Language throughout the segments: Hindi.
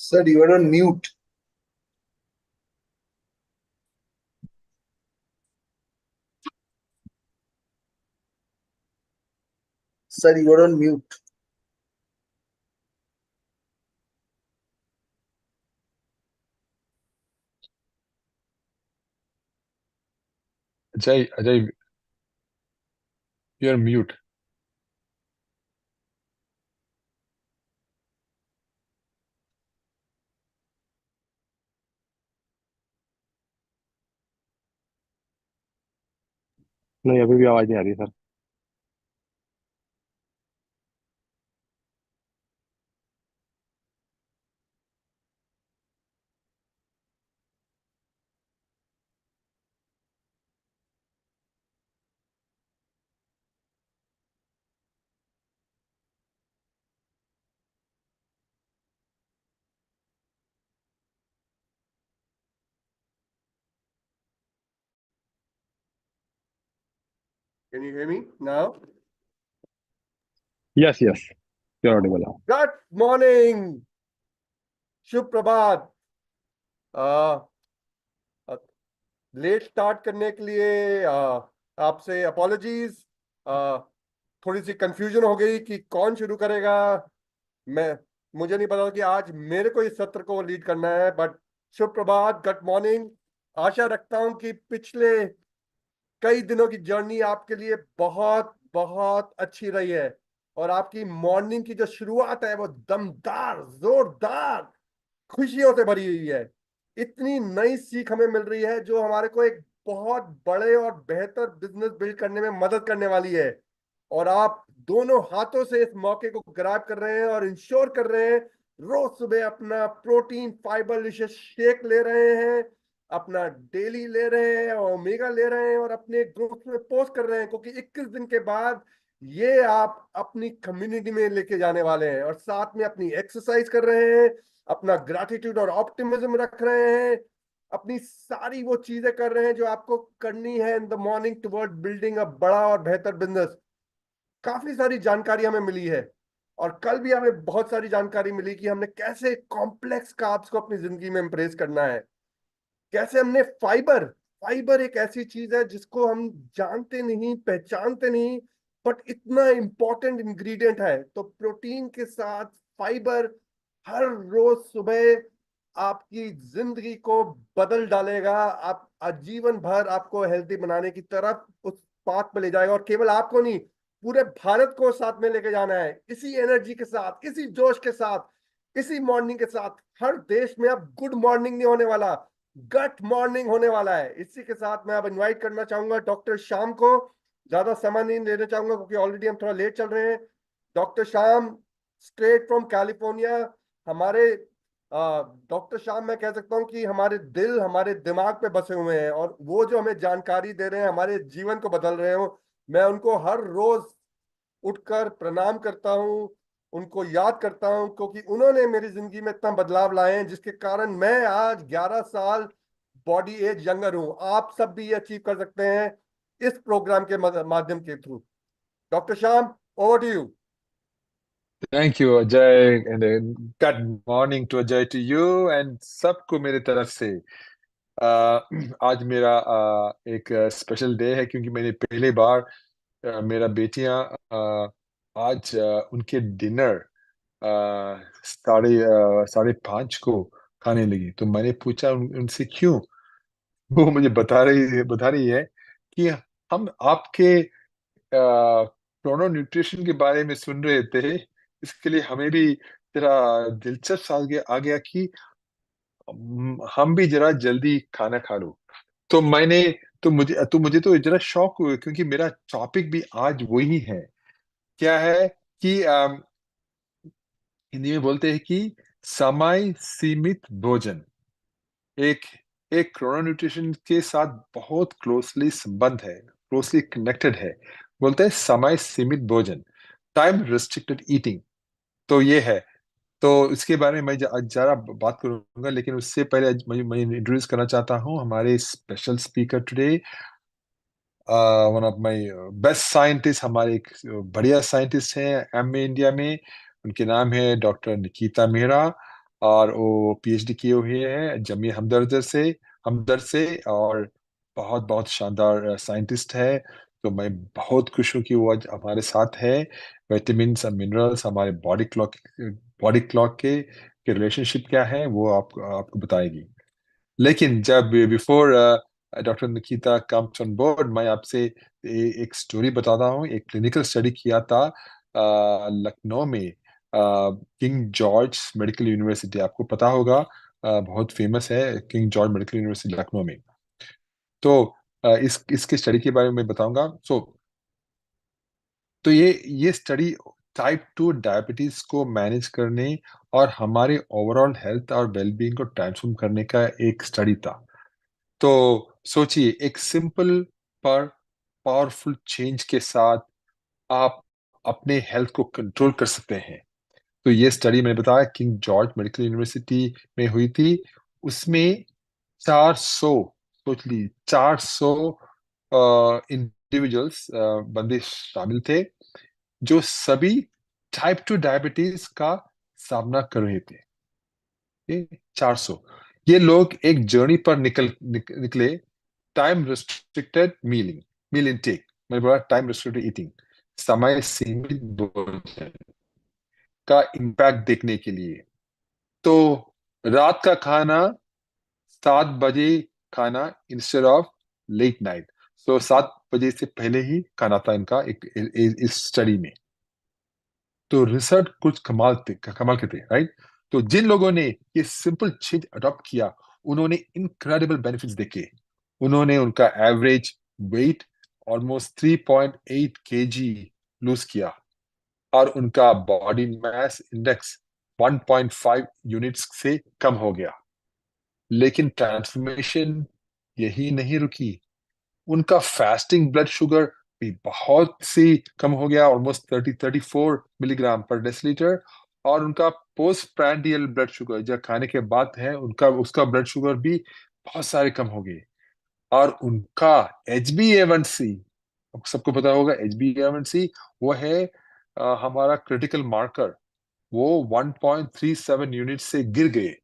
Sir, you are on mute. Sir, you are on mute. Ajay, Ajay, you're mute. नहीं, अभी भी आवाज नहीं आ रही sir. Can you hear me now? Yes yes, you're audible now. Good morning. Shubh Prabhat. Let start करने के लिए आपसे अपॉलॉजीज। थोड़ी सी कंफ्यूजन हो गई कि कौन शुरू करेगा। मैं मुझे नहीं पता कि आज मेरे को इस सत्र को लीड करना है, बट शुभ प्रभात, गुड मॉर्निंग। आशा रखता हूं कि पिछले कई दिनों की जर्नी आपके लिए बहुत बहुत अच्छी रही है और आपकी मॉर्निंग की जो शुरुआत है वो दमदार, जोरदार, खुशियों से भरी हुई है। इतनी नई सीख हमें मिल रही है जो हमारे को एक बहुत बड़े और बेहतर बिजनेस बिल्ड करने में मदद करने वाली है। और आप दोनों हाथों से इस मौके को ग्रैब कर रहे हैं और इंश्योर कर रहे हैं, रोज सुबह अपना प्रोटीन फाइबर रिच शेक ले रहे हैं, अपना डेली ले रहे हैं, ओमेगा ले रहे हैं और अपने ग्रुप में पोस्ट कर रहे हैं, क्योंकि 21 दिन के बाद ये आप अपनी कम्युनिटी में लेके जाने वाले हैं और साथ में अपनी एक्सरसाइज कर रहे हैं, अपना ग्रैटिट्यूड और ऑप्टिमिज्म रख रहे हैं, अपनी सारी वो चीजें कर रहे हैं जो आपको करनी है in the morning toward building अ बड़ा और बेहतर बिजनेस। काफी सारी जानकारी हमें मिली है और कल भी हमें बहुत सारी जानकारी मिली कि हमने कैसे कॉम्प्लेक्स कार्ब्स को अपनी जिंदगी में इंप्रेस करना है। कैसे हमने फाइबर फाइबर एक ऐसी चीज है जिसको हम जानते नहीं, पहचानते नहीं, बट इतना इंपॉर्टेंट इंग्रेडिएंट है। तो प्रोटीन के साथ फाइबर हर रोज सुबह आपकी जिंदगी को बदल डालेगा। आप आजीवन भर आपको हेल्थी बनाने की तरफ उस पाथ पे ले जाएगा और केवल आपको नहीं, पूरे भारत को साथ में लेके जाना है। इसी एनर्जी के साथ, इसी जोश के साथ, इसी मॉर्निंग के साथ हर देश में अब गुड मॉर्निंग नहीं होने वाला, गट मॉर्निंग होने वाला है। इसी के साथ मैं अब इनवाइट करना चाहूंगा डॉक्टर श्याम को। ज्यादा समय नहीं लेना चाहूंगा क्योंकि ऑलरेडी हम थोड़ा लेट चल रहे हैं। Doctor Shyam, straight from California. हमारे डॉक्टर श्याम, मैं कह सकता हूँ कि हमारे दिल, हमारे दिमाग पे बसे हुए हैं और वो जो हमें जानकारी दे रहे हैं हमारे जीवन को बदल रहे हो। मैं उनको हर रोज उठकर प्रणाम करता हूँ, उनको याद करता हूँ, क्योंकि उन्होंने मेरी जिंदगी में इतना बदलाव लाए हैं जिसके कारण मैं आज 11 साल बॉडी एज यंगर हूँ। आप सब भी ये अचीव कर सकते हैं इस प्रोग्राम के माध्यम के through. Doctor Shyam, over to you. Thank you, Ajay, and good morning to Ajay, to you, and सबको मेरे तरफ से। आज मेरा एक स्पेशल डे है क्योंकि मैंने पहली बार मेरा बेटियां आज उनके डिनर साढ़े 5 को खाने लगी। तो मैंने पूछा उनसे क्यों। वो मुझे बता रही है कि हम आपके क्रोनो न्यूट्रिशन के बारे में सुन रहे थे, इसके लिए हमें भी तेरा दिलचस्प आ गया कि हम भी जरा जल्दी खाना खा लो। तो मैंने तो मुझे तो जरा शौक हुए क्योंकि मेरा टॉपिक भी आज वही है। क्या है कि हिंदी में बोलते हैं कि समय सीमित भोजन एक एक क्रोनो न्यूट्रिशन के साथ बहुत क्लोजली संबंध है, क्लोजली कनेक्टेड है। बोलते हैं समय सीमित भोजन, टाइम रिस्ट्रिक्टेड ईटिंग। तो ये है। तो इसके बारे में मैं जरा बात करूंगा, लेकिन उससे पहले मैं इंट्रोड्यूस करना चाहता हूँ हमारे special speaker today. One of my best scientist, हमारे एक बढ़िया साइंटिस्ट हैं एमए इंडिया में। उनके नाम है डॉक्टर निकिता मेहरा। और वो पीएचडी किए हुए हैं जमिया हमदर्द से, और बहुत बहुत शानदार साइंटिस्ट है। तो मैं बहुत खुश हूँ कि वो आज हमारे साथ है। विटामिन और मिनरल्स हमारे बॉडी क्लॉक के रिलेशनशिप क्या है वो आपको बताएगी। लेकिन जब before doctor Nikita comes on board, मैं आपसे एक स्टोरी बताता हूँ। एक क्लिनिकल स्टडी किया था लखनऊ में, किंग जॉर्ज मेडिकल यूनिवर्सिटी, आपको पता होगा, बहुत फेमस है king George medical university Lucknow में। तो इसके स्टडी के बारे में बताऊंगा। तो ये स्टडी टाइप 2 डायबिटीज को मैनेज करने और हमारे ओवरऑल हेल्थ और वेलबींग को ट्रांसफॉर्म करने का एक स्टडी था। तो सोचिए, एक सिंपल पर पावरफुल चेंज के साथ आप अपने हेल्थ को कंट्रोल कर सकते हैं। तो ये स्टडी मैंने बताया किंग जॉर्ज मेडिकल यूनिवर्सिटी में हुई थी। उसमें 400, सोच ली, 400 इंडिविजुअल्स, बंदे शामिल थे, जो सभी टाइप 2 डायबिटीज का सामना कर रहे थे। ये 400, ये लोग एक जर्नी पर निकले। टाइम रिस्ट्रिक्टेड मील इनटेक, मैंने बोला टाइम रिस्ट्रिक्टेड ईटिंग, समय सीमित भोजन का इम्पैक्ट देखने के लिए। तो रात का खाना 7 बजे खाना इंस्टेड ऑफ लेट नाइट। 7 बजे से पहले ही खाना था इनका इस स्टडी में। तो रिसर्च कुछ कमाल के थे, राइट। तो जिन लोगों ने ये सिंपल चेंज अडॉप्ट किया, उन्होंने इनक्रेडिबल बेनिफिट्स देखे। उन्होंने उनका average weight almost 3.8 KG lose किया, और उनका बॉडी मास इंडेक्स 1.5 यूनिट्स से कम हो गया। लेकिन ट्रांसफॉर्मेशन यही नहीं रुकी। उनका फास्टिंग ब्लड शुगर भी बहुत सी कम हो गया, ऑलमोस्ट 34 मिलीग्राम पर डेसिलीटर। और उनका पोस्ट प्रैंडियल ब्लड शुगर, जो खाने के बाद है, उनका उसका ब्लड शुगर भी बहुत सारे कम हो गए। और उनका HbA1c, सबको पता होगा HbA1c, वो है हमारा क्रिटिकल मार्कर, वो 1.37 यूनिट से गिर गए।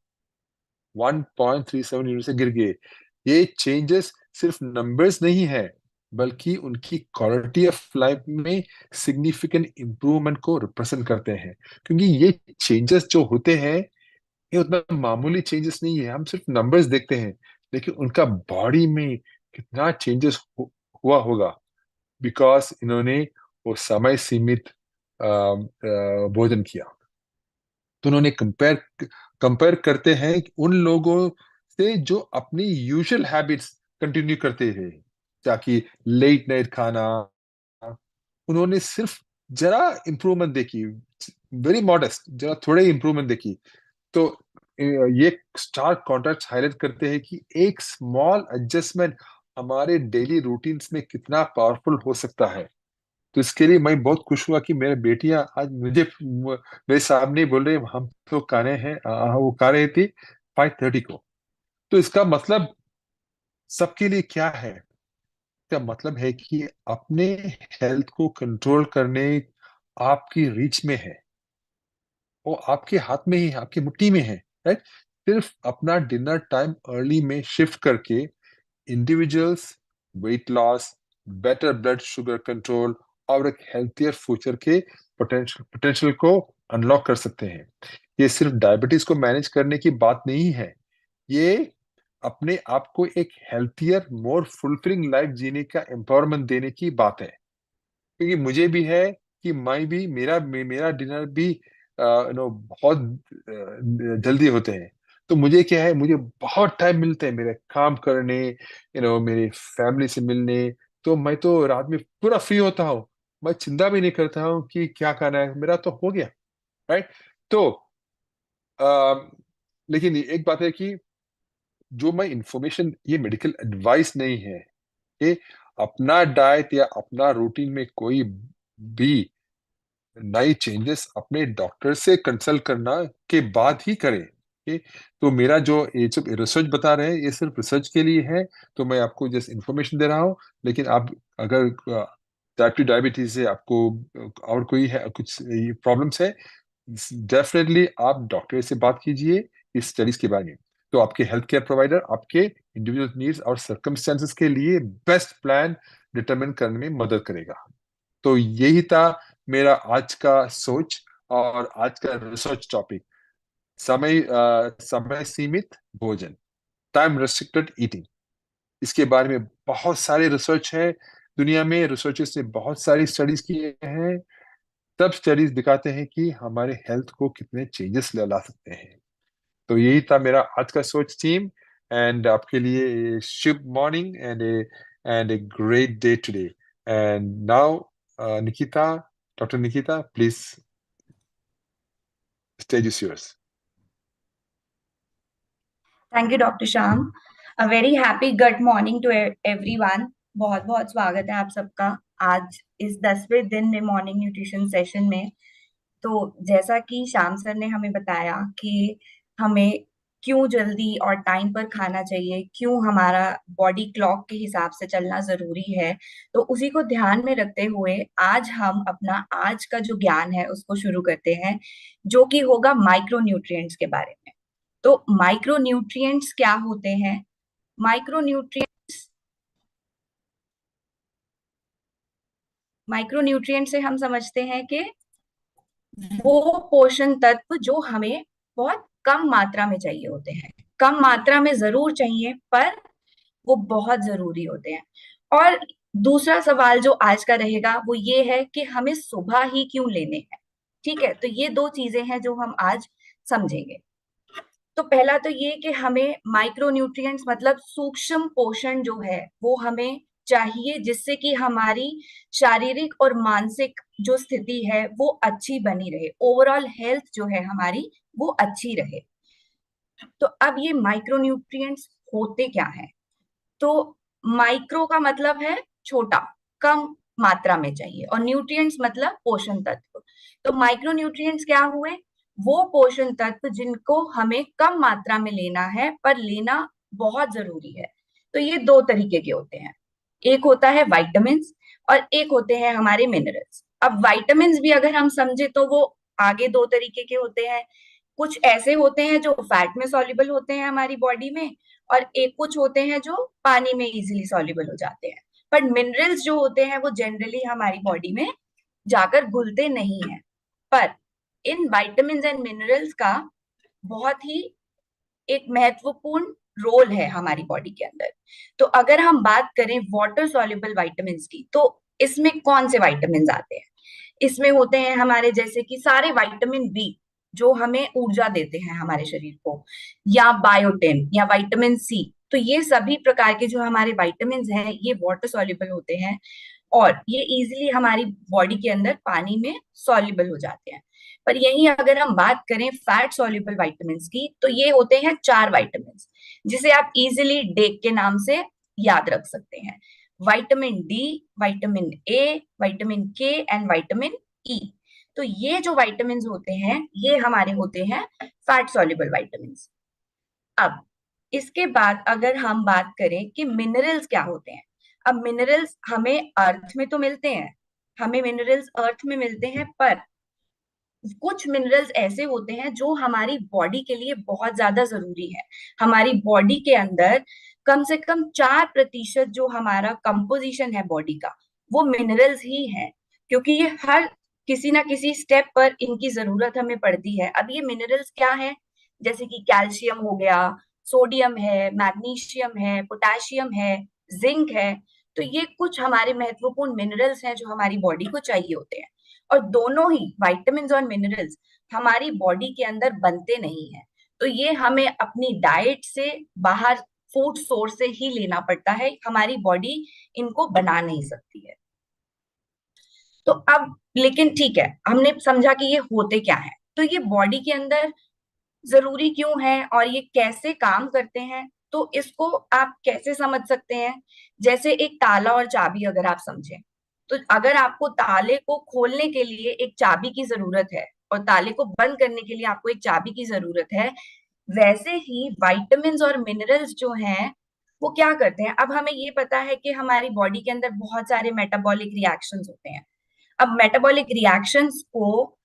1.37 यूनिट से गिर गए। ये चेंजेस सिर्फ नंबर्स नहीं है, बल्कि उनकी क्वालिटी ऑफ लाइफ में सिग्निफिकेंट इंप्रूवमेंट को रिप्रेजेंट करते हैं। क्योंकि ये चेंजेस जो होते हैं, ये उतना मामूली चेंजेस नहीं है। हम सिर्फ नंबर्स देखते हैं, लेकिन उनका बॉडी में कितना चेंजेस हुआ होगा, बिकॉज इन्होंने वो समय सीमित भोजन किया। तो उन्होंने कंपेयर करते हैं उन लोगों से जो अपनी यूजुअल हैबिट्स कंटिन्यू करते रहे, ताकि लेट नाइट खाना, उन्होंने सिर्फ जरा इंप्रूवमेंट देखी, वेरी मॉडेस्ट, जरा थोड़े इंप्रूवमेंट देखी। तो ये स्टार्क कॉन्ट्रास्ट हाईलाइट करते हैं कि एक स्मॉल एडजस्टमेंट हमारे डेली रूटीन्स में कितना पावरफुल हो सकता है। तो इसके लिए मैं बहुत खुश हुआ कि मेरे बेटियां आज मेरे सामने बोल रहे, हम तो खाने हैं, वो खा रही थी 5:30 को। तो इसका मतलब सबके लिए क्या है? इसका मतलब है कि अपने हेल्थ को कंट्रोल करने आपकी रीच में है, वो आपके हाथ में ही है, आपकी मुट्ठी में है, राइट। सिर्फ अपना डिनर टाइम अर्ली में शिफ्ट करके individuals weight loss, better blood sugar control और एक हेल्थियर फ्यूचर के पोटेंशियल को अनलॉक कर सकते हैं। ये सिर्फ डायबिटीज को मैनेज करने की बात नहीं है, ये अपने आप को एक हेल्थियर, मोर फुलफिलिंग लाइफ जीने का एम्पावरमेंट देने की बात है। क्योंकि मुझे भी है कि मैं भी, मेरा डिनर भी बहुत जल्दी होते हैं। तो मुझे क्या है, मुझे बहुत टाइम मिलते हैं मेरे काम करने, मेरे फैमिली से मिलने। तो मैं तो रात में पूरा फ्री होता हूँ, मैं चिंता भी नहीं करता हूँ कि क्या खाना है, मेरा तो हो गया, राइट। तो अ, लेकिन एक बात है कि जो मैं इंफॉर्मेशन, ये मेडिकल एडवाइस नहीं है। ये अपना डाइट या अपना रूटीन में कोई भी नई चेंजेस अपने डॉक्टर से कंसल्ट करना के बाद ही करें। तो मेरा जो ये सब रिसर्च बता रहे हैं, ये सिर्फ रिसर्च के लिए है। तो मैं आपको जस्ट इंफॉर्मेशन दे रहा हूँ। लेकिन आप अगर टाइप 2 डायबिटीज है, आपको और कोई है कुछ प्रॉब्लम्स है, डेफिनेटली आप डॉक्टर से बात कीजिए इस स्टडीज के बारे में, तो आपके हेल्थ केयर प्रोवाइडर आपके इंडिविजुअल नीड्स और सर्कमस्टेंसेस के लिए बेस्ट प्लान डिटरमिन करने में मदद करेगा। तो यही था मेरा आज का सोच और आज का रिसर्च टॉपिक, समय सीमित भोजन, टाइम रेस्ट्रिक्टेड ईटिंग। इसके बारे में बहुत सारे रिसर्च है, दुनिया में रिसर्चर्स ने बहुत सारी स्टडीज किए हैं। सब स्टडीज दिखाते हैं कि हमारे हेल्थ को कितने चेंजेस ला सकते हैं। तो यही था मेरा आज का सोच टीम, एंड आपके लिए शुभ morning and a great day today. And now Nikita, doctor Nikita, please, stage is yours. Thank you doctor Shyam. A very happy good morning to everyone. बहुत बहुत स्वागत है आप सबका आज इस 10वें दिन में मॉर्निंग न्यूट्रिशन सेशन में। तो जैसा कि श्याम सर ने हमें बताया कि हमें क्यों जल्दी और टाइम पर खाना चाहिए, क्यों हमारा बॉडी क्लॉक के हिसाब से चलना जरूरी है, तो उसी को ध्यान में रखते हुए आज हम अपना आज का जो ज्ञान है उसको शुरू करते हैं, जो कि होगा माइक्रो न्यूट्रिएंट्स के बारे में। तो माइक्रो न्यूट्रिएंट्स क्या होते हैं? माइक्रो न्यूट्रिएंट से हम समझते हैं कि वो पोषण तत्व जो हमें बहुत कम मात्रा में चाहिए होते हैं, कम मात्रा में जरूर चाहिए पर वो बहुत जरूरी होते हैं। और दूसरा सवाल जो आज का रहेगा वो ये है कि हमें सुबह ही क्यों लेने हैं। ठीक है, तो ये दो चीजें हैं जो हम आज समझेंगे। तो पहला तो ये कि हमें माइक्रोन्यूट्रिएंट्स मतलब सूक्ष्म पोषण जो है वो हमें चाहिए, जिससे कि हमारी शारीरिक और मानसिक जो स्थिति है वो अच्छी बनी रहे, ओवरऑल हेल्थ जो है हमारी वो अच्छी रहे। तो अब ये माइक्रोन्यूट्रिएंट्स होते क्या है? तो माइक्रो का मतलब है छोटा, कम मात्रा में चाहिए, और न्यूट्रिएंट्स मतलब पोषण तत्व। तो माइक्रो न्यूट्रिएंट्स क्या हुए? वो पोषण तत्व जिनको हमें कम मात्रा में लेना है पर लेना बहुत जरूरी है। तो ये दो तरीके के होते हैं, एक होता है वाइटामिन और एक होते हैं हमारे मिनरल्स। अब वाइटामिन भी अगर हम समझे तो वो आगे दो तरीके के होते हैं। कुछ ऐसे होते हैं जो फैट में सॉल्युबल होते हैं हमारी बॉडी में, और एक कुछ होते हैं जो पानी में इजीली सॉल्युबल हो जाते हैं। पर मिनरल्स जो होते हैं वो जनरली हमारी बॉडी में जाकर घुलते नहीं है। पर इन विटामिन्स एंड मिनरल्स का बहुत ही एक महत्वपूर्ण रोल है हमारी बॉडी के अंदर। तो अगर हम बात करें वाटर सॉल्युबल विटामिन्स की, तो इसमें कौन से विटामिन्स आते हैं? इसमें होते हैं हमारे जैसे कि सारे विटामिन बी जो हमें ऊर्जा देते हैं हमारे शरीर को, या बायोटिन या विटामिन सी। तो ये सभी प्रकार के जो हमारे विटामिन हैं ये वाटर सॉल्युबल होते हैं और ये इजीली हमारी बॉडी के अंदर पानी में सॉल्युबल हो जाते हैं। पर यही अगर हम बात करें फैट सॉल्युबल विटामिन की, तो ये होते हैं 4 विटामिन, जिसे आप इजीली डेक के नाम से याद रख सकते हैं। Vitamin D, vitamin A, vitamin के एंड विटामिन ई। तो ये जो विटामिन होते हैं ये हमारे होते हैं फैट सॉल्युबल विटामिन। अब इसके बाद अगर हम बात करें कि मिनरल्स क्या होते हैं। अब मिनरल्स हमें अर्थ में तो मिलते हैं, हमें मिनरल्स अर्थ में मिलते हैं, पर कुछ मिनरल्स ऐसे होते हैं जो हमारी बॉडी के लिए बहुत ज्यादा जरूरी है। हमारी बॉडी के अंदर कम से कम 4% जो हमारा कंपोजिशन है बॉडी का वो मिनरल्स ही है, क्योंकि ये हर किसी ना किसी स्टेप पर इनकी जरूरत हमें पड़ती है। अब ये मिनरल्स क्या है? जैसे कि कैल्शियम हो गया, सोडियम है, मैग्नीशियम है, पोटेशियम है, जिंक है। तो ये कुछ हमारे महत्वपूर्ण मिनरल्स हैं जो हमारी बॉडी को चाहिए होते हैं। और दोनों ही विटामिन और मिनरल्स हमारी बॉडी के अंदर बनते नहीं है, तो ये हमें अपनी डाइट से, बाहर फूड सोर्स से ही लेना पड़ता है। हमारी बॉडी इनको बना नहीं सकती है। तो अब लेकिन ठीक है, हमने समझा कि ये होते क्या है, तो ये बॉडी के अंदर जरूरी क्यों है और ये कैसे काम करते हैं, तो इसको आप कैसे समझ सकते हैं? जैसे एक ताला और चाबी अगर आप समझें, तो अगर आपको ताले को खोलने के लिए एक चाबी की जरूरत है और ताले को बंद करने के लिए आपको एक चाबी की जरूरत है, वैसे ही विटामिन और मिनरल्स जो हैं वो क्या करते हैं? अब हमें ये पता है कि हमारी बॉडी के अंदर बहुत सारे मेटाबॉलिक रिएक्शंस होते हैं। अब मेटाबॉलिक रिएक्शंस को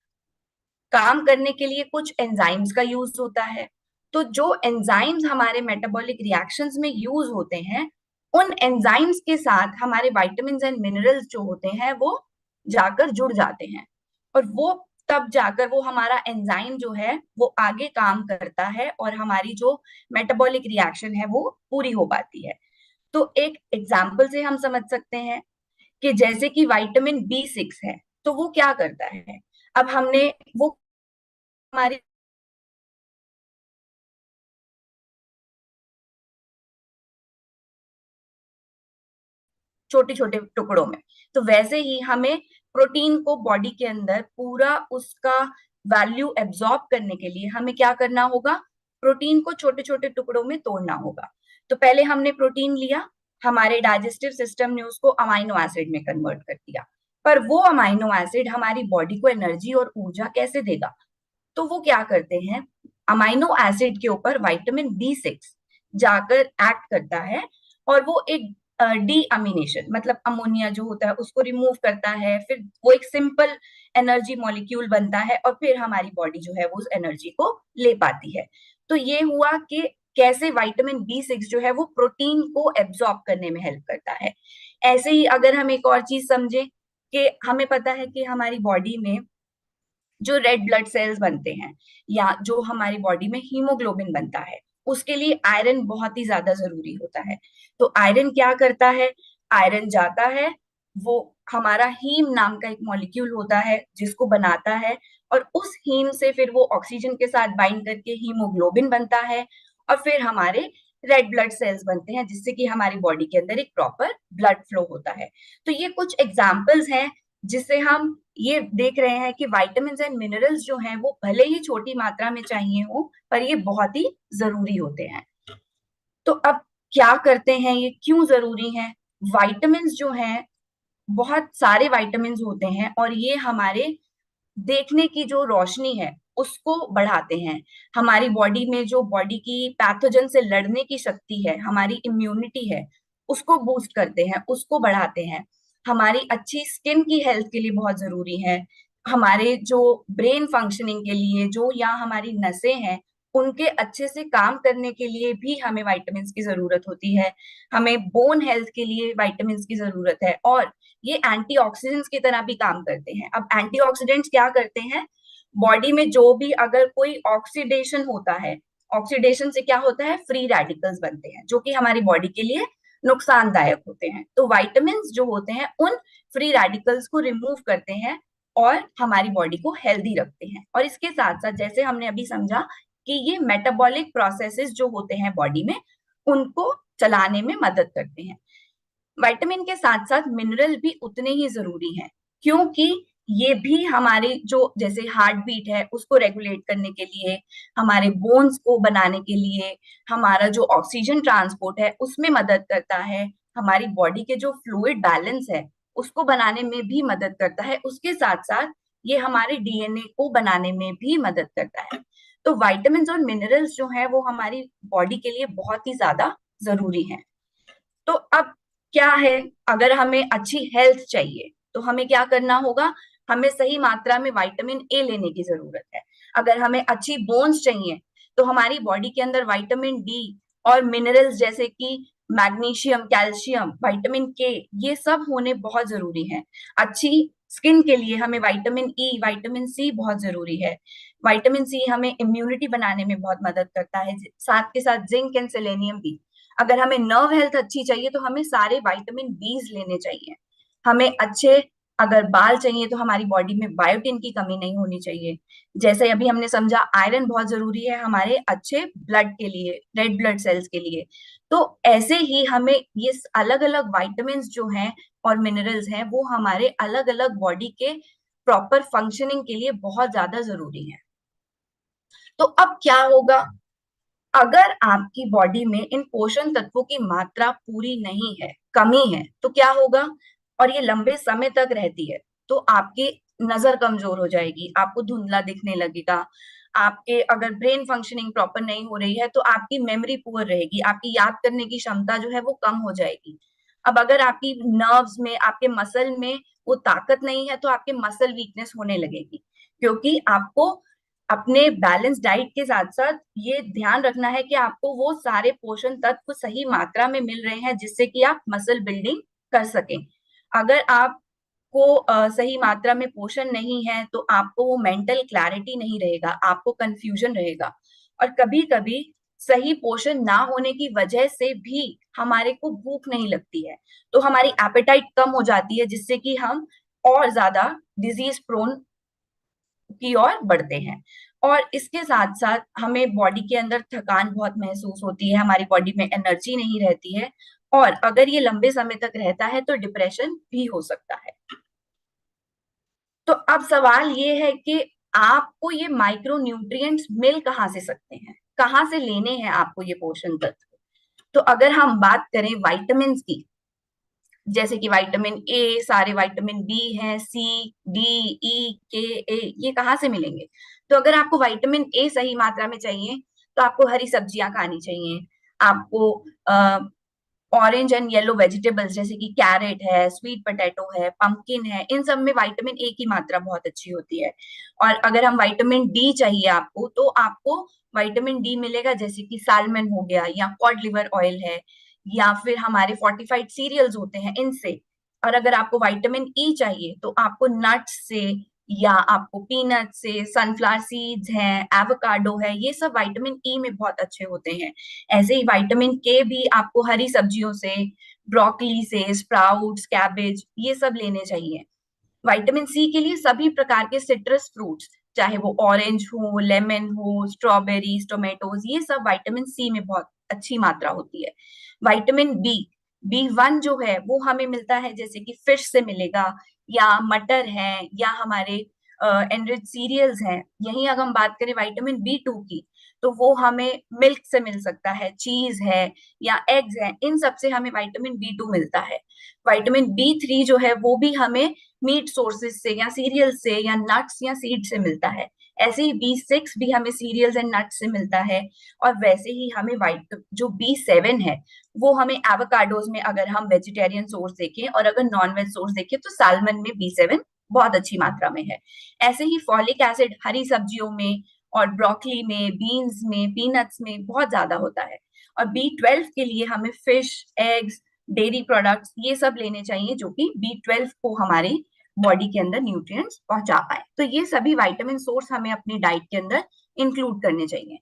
काम करने के लिए कुछ एंजाइम्स का यूज होता है। तो जो एंजाइम्स हमारे मेटाबॉलिक रिएक्शंस में यूज होते हैं, उन एंजाइम्स के साथ हमारे विटामिन्स एंड मिनरल्स जो होते हैं वो जाकर जुड़ जाते हैं, और वो तब जाकर वो हमारा एंजाइम जो है वो आगे काम करता है और हमारी जो मेटाबॉलिक रिएक्शन है वो पूरी हो पाती है। तो एक एग्जाम्पल से हम समझ सकते हैं कि जैसे कि विटामिन B6 है, तो वो क्या करता है। अब हमने वो हमारी छोटे छोटे टुकड़ों में, तो वैसे ही हमें प्रोटीन को बॉडी के अंदर पूरा उसका वैल्यू एब्जॉर्ब करने के लिए हमें क्या करना होगा, प्रोटीन को छोटे छोटे टुकड़ों में तोड़ना होगा। तो पहले हमने प्रोटीन लिया, हमारे डाइजेस्टिव सिस्टम ने उसको अमाइनो एसिड में कन्वर्ट कर दिया, पर वो अमाइनो एसिड हमारी बॉडी को एनर्जी और ऊर्जा कैसे देगा। तो वो क्या करते हैं, अमाइनो एसिड के ऊपर विटामिन B6 जाकर एक्ट करता है, और वो एक डी अमीनेशन मतलब अमोनिया जो होता है उसको रिमूव करता है, फिर वो एक सिंपल एनर्जी मॉलिक्यूल बनता है, और फिर हमारी बॉडी जो है वो उस एनर्जी को ले पाती है। तो ये हुआ कि कैसे विटामिन B6 जो है वो प्रोटीन को एब्जॉर्ब करने में हेल्प करता है। ऐसे ही अगर हम एक और चीज समझे कि हमें पता है कि हमारी बॉडी में जो रेड ब्लड सेल्स बनते हैं या जो हमारी बॉडी में हीमोग्लोबिन बनता है, उसके लिए आयरन बहुत ही ज्यादा जरूरी होता है। तो आयरन क्या करता है, आयरन जाता है, वो हमारा हीम नाम का एक मॉलिक्यूल होता है जिसको बनाता है, और उस हीम से फिर वो ऑक्सीजन के साथ बाइंड करके हीमोग्लोबिन बनता है, और फिर हमारे रेड ब्लड सेल्स बनते हैं जिससे कि हमारी बॉडी के अंदर एक प्रॉपर ब्लड फ्लो होता है। तो ये कुछ एग्जाम्पल्स हैं जिससे हम ये देख रहे हैं कि विटामिन्स एंड मिनरल्स जो हैं वो भले ही छोटी मात्रा में चाहिए हो, पर ये बहुत ही जरूरी होते हैं। तो अब क्या करते हैं, ये क्यों जरूरी है। विटामिन्स जो हैं, बहुत सारे विटामिन्स होते हैं, और ये हमारे देखने की जो रोशनी है उसको बढ़ाते हैं। हमारी बॉडी में जो बॉडी की पैथोजन से लड़ने की शक्ति है, हमारी इम्यूनिटी है, उसको बूस्ट करते हैं, उसको बढ़ाते हैं। हमारी अच्छी स्किन की हेल्थ के लिए बहुत जरूरी है। हमारे जो ब्रेन फंक्शनिंग के लिए जो या हमारी नसें हैं उनके अच्छे से काम करने के लिए भी हमें विटामिन की जरूरत होती है। हमें बोन हेल्थ के लिए विटामिन की जरूरत है, और ये एंटीऑक्सीडेंट्स की तरह भी काम करते हैं। अब एंटीऑक्सीडेंट्स क्या करते हैं, बॉडी में जो भी अगर कोई ऑक्सीडेशन होता है, ऑक्सीडेशन से क्या होता है, फ्री रेडिकल्स बनते हैं जो कि हमारी बॉडी के लिए नुकसानदायक होते हैं। तो विटामिन जो होते हैं उन फ्री रेडिकल्स को रिमूव करते हैं और हमारी बॉडी को हेल्दी रखते हैं। और इसके साथ साथ जैसे हमने अभी समझा कि ये मेटाबॉलिक प्रोसेसेस जो होते हैं बॉडी में उनको चलाने में मदद करते हैं। विटामिन के साथ साथ मिनरल भी उतने ही जरूरी हैं, क्योंकि ये भी हमारे जो जैसे हार्ट बीट है उसको रेगुलेट करने के लिए, हमारे बोन्स को बनाने के लिए, हमारा जो ऑक्सीजन ट्रांसपोर्ट है उसमें मदद करता है, हमारी बॉडी के जो फ्लूइड बैलेंस है उसको बनाने में भी मदद करता है। उसके साथ साथ ये हमारे डीएनए को बनाने में भी मदद करता है। तो विटामिन और मिनरल्स जो है वो हमारी बॉडी के लिए बहुत ही ज्यादा जरूरी है। तो अब क्या है, अगर हमें अच्छी हेल्थ चाहिए तो हमें क्या करना होगा, हमें सही मात्रा में विटामिन A लेने की जरूरत है। अगर हमें अच्छी बोन्स चाहिए तो हमारी बॉडी के अंदर विटामिन D और मिनरल्स जैसे कि मैग्नीशियम, कैल्शियम, विटामिन K, ये सब होने बहुत जरूरी हैं। अच्छी स्किन के लिए हमें विटामिन E, विटामिन C बहुत जरूरी है। विटामिन C हमें इम्यूनिटी बनाने में बहुत मदद करता है, साथ के साथ जिंक एंड सेलेनियम भी। अगर हमें नर्व हेल्थ अच्छी चाहिए तो हमें सारे विटामिन Bs लेने चाहिए। हमें अच्छे अगर बाल चाहिए तो हमारी बॉडी में बायोटिन की कमी नहीं होनी चाहिए। जैसे अभी हमने समझा आयरन बहुत जरूरी है हमारे अच्छे ब्लड के लिए, रेड ब्लड सेल्स के लिए। तो ऐसे ही हमें ये अलग अलग विटामिन जो हैं और मिनरल्स हैं वो हमारे अलग अलग बॉडी के प्रॉपर फंक्शनिंग के लिए बहुत ज्यादा जरूरी है। तो अब क्या होगा, अगर आपकी बॉडी में इन पोषण तत्वों की मात्रा पूरी नहीं है, कमी है, तो क्या होगा, और ये लंबे समय तक रहती है तो आपकी नजर कमजोर हो जाएगी, आपको धुंधला दिखने लगेगा। आपके अगर ब्रेन फंक्शनिंग प्रॉपर नहीं हो रही है तो आपकी मेमोरी पुअर रहेगी, आपकी याद करने की क्षमता जो है वो कम हो जाएगी। अब अगर आपकी नर्व्स में, आपके मसल में वो ताकत नहीं है तो आपके मसल वीकनेस होने लगेगी। क्योंकि आपको अपने बैलेंस डाइट के साथ साथ ये ध्यान रखना है कि आपको वो सारे पोषण तत्व सही मात्रा में मिल रहे हैं जिससे कि आप मसल बिल्डिंग कर सकें। अगर आपको सही मात्रा में पोषण नहीं है तो आपको वो मेंटल क्लैरिटी नहीं रहेगा, आपको कंफ्यूजन रहेगा। और कभी कभी सही पोषण ना होने की वजह से भी हमारे को भूख नहीं लगती है, तो हमारी एपेटाइट कम हो जाती है जिससे कि हम और ज्यादा डिजीज प्रोन की ओर बढ़ते हैं। और इसके साथ साथ हमें बॉडी के अंदर थकान बहुत महसूस होती है, हमारी बॉडी में एनर्जी नहीं रहती है, और अगर ये लंबे समय तक रहता है तो डिप्रेशन भी हो सकता है। तो अब सवाल ये है कि आपको ये माइक्रो न्यूट्रिएंट्स मिल कहाँ से सकते हैं, कहाँ से लेने हैं आपको ये पोषण तत्व। तो अगर हम बात करें विटामिन की, जैसे कि विटामिन ए, सारे विटामिन बी हैं, सी, डी, ई, के, ए, ये कहाँ से मिलेंगे। तो अगर आपको विटामिन ए सही मात्रा में चाहिए तो आपको हरी सब्जियां खानी चाहिए। आपको ऑरेंज एंड येलो वेजिटेबल्स जैसे कि कैरेट है, स्वीट पोटैटो है, पंपकिन है, इन सब में विटामिन ए की मात्रा बहुत अच्छी होती है। और अगर हम विटामिन डी चाहिए आपको तो आपको विटामिन डी मिलेगा जैसे कि सैल्मन हो गया, या कॉड लिवर ऑयल है, या फिर हमारे फोर्टिफाइड सीरियल्स होते हैं इनसे। और अगर आपको विटामिन ई चाहिए तो आपको नट्स से, या आपको पीनट से, सनफ्लावर सीड्स हैं, एवोकाडो है, ये सब विटामिन ई में बहुत अच्छे होते हैं। ऐसे ही विटामिन के भी आपको हरी सब्जियों से, ब्रोकली से, स्प्राउट्स, कैबेज, ये सब लेने चाहिए। विटामिन सी के लिए सभी प्रकार के सिट्रस फ्रूट्स, चाहे वो ऑरेंज हो, लेमन हो, स्ट्रॉबेरीज, टोमेटोज, ये सब विटामिन सी में बहुत अच्छी मात्रा होती है। विटामिन बी 1 जो है वो हमें मिलता है जैसे कि फिश से मिलेगा, या मटर है, या हमारे एनरिच सीरियल्स हैं। यहीं अगर हम बात करें विटामिन बी 2 की तो वो हमें मिल्क से मिल सकता है, चीज है, या एग्स है, इन सब से हमें विटामिन बी 2 मिलता है। विटामिन बी 3 जो है वो भी हमें मीट सोर्सेज से, या सीरियल से, या नट्स या सीड से मिलता है। ऐसे ही बी 6 भी हमें सीरियल्स एंड नट्स से मिलता है। और वैसे ही हमें जो बी 7 है वो हमें एवोकाडोज में, अगर हम वेजिटेरियन सोर्स देखें, और अगर नॉन वेज सोर्स देखें तो सैल्मन में बी 7 बहुत अच्छी मात्रा में है। ऐसे ही फॉलिक एसिड हरी सब्जियों में, और ब्रोकली में, बीन्स में, पीनट्स में बहुत ज्यादा होता है। और बी 12 के लिए हमें फिश, एग्स, डेयरी प्रोडक्ट्स, ये सब लेने चाहिए जो कि बी 12 को हमारी बॉडी के अंदर न्यूट्रिएंट्स पहुंचा पाए। तो ये सभी विटामिन सोर्स हमें अपनी डाइट के अंदर इंक्लूड करने चाहिए।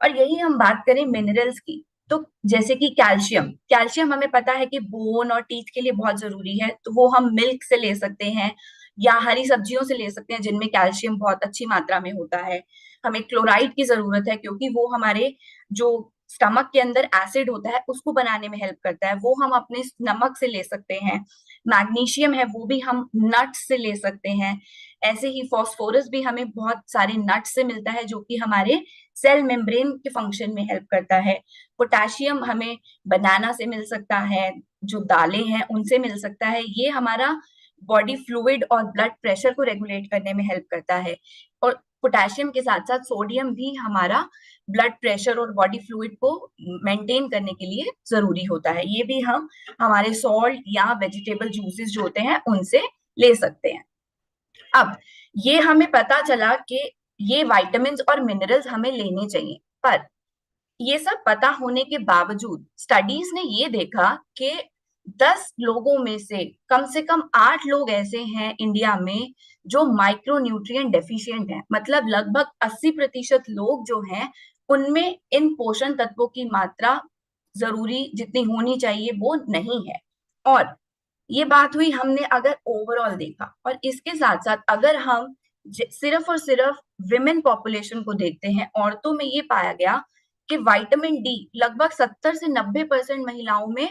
और यही हम बात करें मिनरल्स की, तो जैसे कि कैल्शियम हमें पता है कि बोन और टीथ के लिए बहुत जरूरी है, तो वो हम मिल्क से ले सकते हैं, या हरी सब्जियों से ले सकते हैं जिनमें कैल्शियम बहुत अच्छी मात्रा में होता है। हमें क्लोराइड की जरूरत है क्योंकि वो हमारे जो स्टमक के अंदर एसिड होता है उसको बनाने में हेल्प करता है, वो हम अपने नमक से ले सकते हैं। मैग्नीशियम है वो भी हम नट्स से ले सकते हैं। ऐसे ही फास्फोरस भी हमें बहुत सारे नट्स से मिलता है जो कि हमारे सेल मेम्ब्रेन के फंक्शन में हेल्प करता है। पोटेशियम हमें बनाना से मिल सकता है, जो दालें हैं उनसे मिल सकता है, ये हमारा बॉडी फ्लूइड और ब्लड प्रेशर को रेगुलेट करने में हेल्प करता है। और पोटेशियम के साथ साथ सोडियम भी हमारा ब्लड प्रेशर और बॉडी फ्लूइड को मेंटेन करने के लिए जरूरी होता है। ये भी हम हमारे सॉल्ट या वेजिटेबल जूसेस जो होते हैं उनसे ले सकते हैं। अब ये हमें पता चला कि ये विटामिन्स और मिनरल्स हमें लेने चाहिए, पर ये सब पता होने के बावजूद स्टडीज ने ये देखा कि 10 लोगों में से कम 8 लोग ऐसे हैं इंडिया में जो माइक्रो न्यूट्रिएंट डेफिशिएंट हैं। मतलब लगभग 80% लोग जो हैं उनमें इन पोषण तत्वों की मात्रा जरूरी जितनी होनी चाहिए वो नहीं है। और ये बात हुई हमने अगर ओवरऑल देखा, और इसके साथ साथ अगर हम सिर्फ और सिर्फ विमेन पॉपुलेशन को देखते हैं, औरतों में ये पाया गया कि विटामिन डी लगभग 70 से 90% महिलाओं में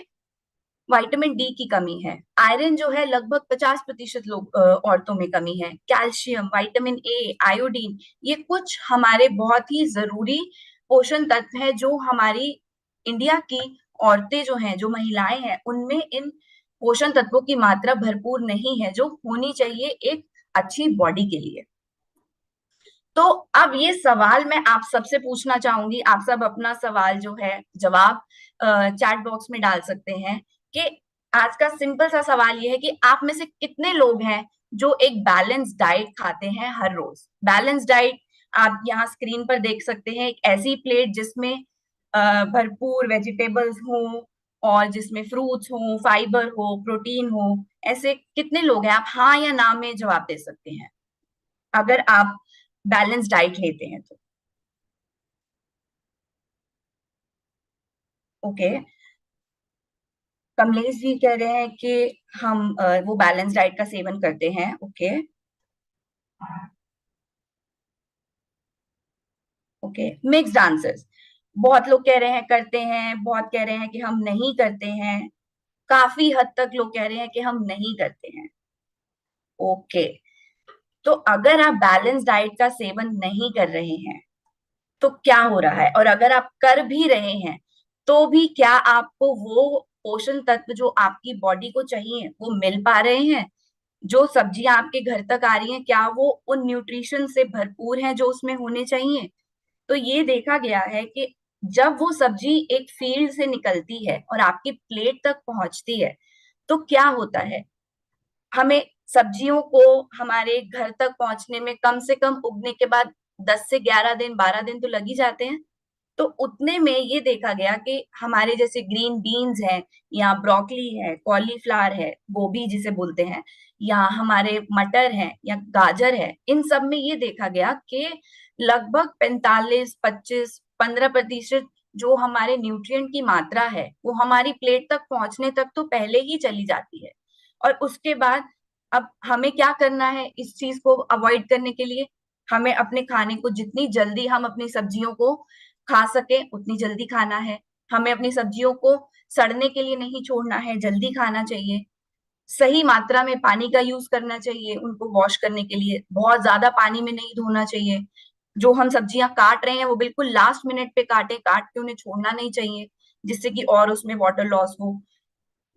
विटामिन डी की कमी है। आयरन जो है लगभग 50% लोग औरतों में कमी है। कैल्शियम, विटामिन ए, आयोडीन, ये कुछ हमारे बहुत ही जरूरी पोषण तत्व हैं जो हमारी इंडिया की औरतें जो हैं, जो महिलाएं हैं, उनमें इन पोषण तत्वों की मात्रा भरपूर नहीं है जो होनी चाहिए एक अच्छी बॉडी के लिए। तो अब ये सवाल मैं आप सबसे पूछना चाहूंगी, आप सब अपना सवाल जो है जवाब चैट बॉक्स में डाल सकते हैं कि आज का सिंपल सा सवाल ये है कि आप में से कितने लोग हैं जो एक बैलेंस डाइट खाते हैं हर रोज। बैलेंस डाइट आप यहाँ स्क्रीन पर देख सकते हैं, एक ऐसी प्लेट जिसमें भरपूर वेजिटेबल्स हो और जिसमें फ्रूट्स हो, फाइबर हो, प्रोटीन हो। ऐसे कितने लोग हैं? आप हाँ या ना में जवाब दे सकते हैं अगर आप बैलेंस डाइट लेते हैं तो। ओके, कमलेश जी कह रहे हैं कि हम वो बैलेंस डाइट का सेवन करते हैं। Okay okay, mixed answers. बहुत लोग कह रहे हैं करते हैं, बहुत कह रहे हैं कि हम नहीं करते हैं, काफी हद तक लोग कह रहे हैं कि हम नहीं करते हैं। ओके, तो अगर आप बैलेंस डाइट का सेवन नहीं कर रहे हैं तो क्या हो रहा है, और अगर आप कर भी रहे हैं तो भी क्या आपको वो पोषण तत्व जो आपकी बॉडी को चाहिए वो मिल पा रहे हैं? जो सब्जियां आपके घर तक आ रही हैं, क्या वो उन न्यूट्रिशन से भरपूर हैं जो उसमें होने चाहिए? तो ये देखा गया है कि जब वो सब्जी एक फील्ड से निकलती है और आपकी प्लेट तक पहुंचती है तो क्या होता है, हमें सब्जियों को हमारे घर तक पहुंचने में कम से कम उगने के बाद 10 से 11 दिन, 12 दिन तो लग ही जाते हैं। तो उतने में ये देखा गया कि हमारे जैसे ग्रीन बीन्स हैं, या ब्रोकली है, कॉलीफ्लावर है, गोभी जिसे बोलते हैं, या हमारे मटर है या गाजर है, इन सब में ये देखा गया कि लगभग 45, 25, 15% जो हमारे न्यूट्रिएंट की मात्रा है वो हमारी प्लेट तक पहुंचने तक तो पहले ही चली जाती है। और उसके बाद अब हमें क्या करना है इस चीज को अवॉइड करने के लिए? हमें अपने खाने को जितनी जल्दी हम अपनी सब्जियों को खा सके उतनी जल्दी खाना है। हमें अपनी सब्जियों को सड़ने के लिए नहीं छोड़ना है, जल्दी खाना चाहिए। सही मात्रा में पानी का यूज करना चाहिए, उनको वॉश करने के लिए बहुत ज्यादा पानी में नहीं धोना चाहिए। जो हम सब्जियां काट रहे हैं वो बिल्कुल लास्ट मिनट पे काटे, काट के उन्हें छोड़ना नहीं चाहिए जिससे कि और उसमें वाटर लॉस हो।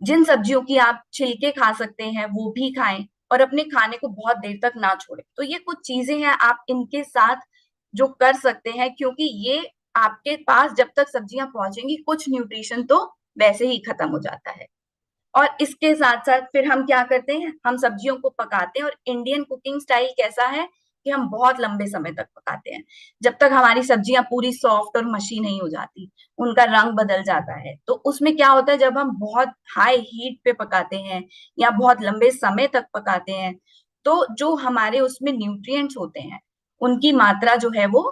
जिन सब्जियों की आप छिलके खा सकते हैं वो भी खाएं, और अपने खाने को बहुत देर तक ना छोड़ें। तो ये कुछ चीजें हैं आप इनके साथ जो कर सकते हैं, क्योंकि ये आपके पास जब तक सब्जियां पहुंचेंगी कुछ न्यूट्रिशन तो वैसे ही खत्म हो जाता है। और इसके साथ साथ फिर हम क्या करते हैं, हम सब्जियों को पकाते हैं। और इंडियन कुकिंग स्टाइल कैसा है कि हम बहुत लंबे समय तक पकाते हैं, जब तक हमारी सब्जियां पूरी सॉफ्ट और मशी नहीं हो जाती, उनका रंग बदल जाता है। तो उसमें क्या होता है, जब हम बहुत हाई हीट पे पकाते हैं या बहुत लंबे समय तक पकाते हैं तो जो हमारे उसमें न्यूट्रिएंट्स होते हैं उनकी मात्रा जो है वो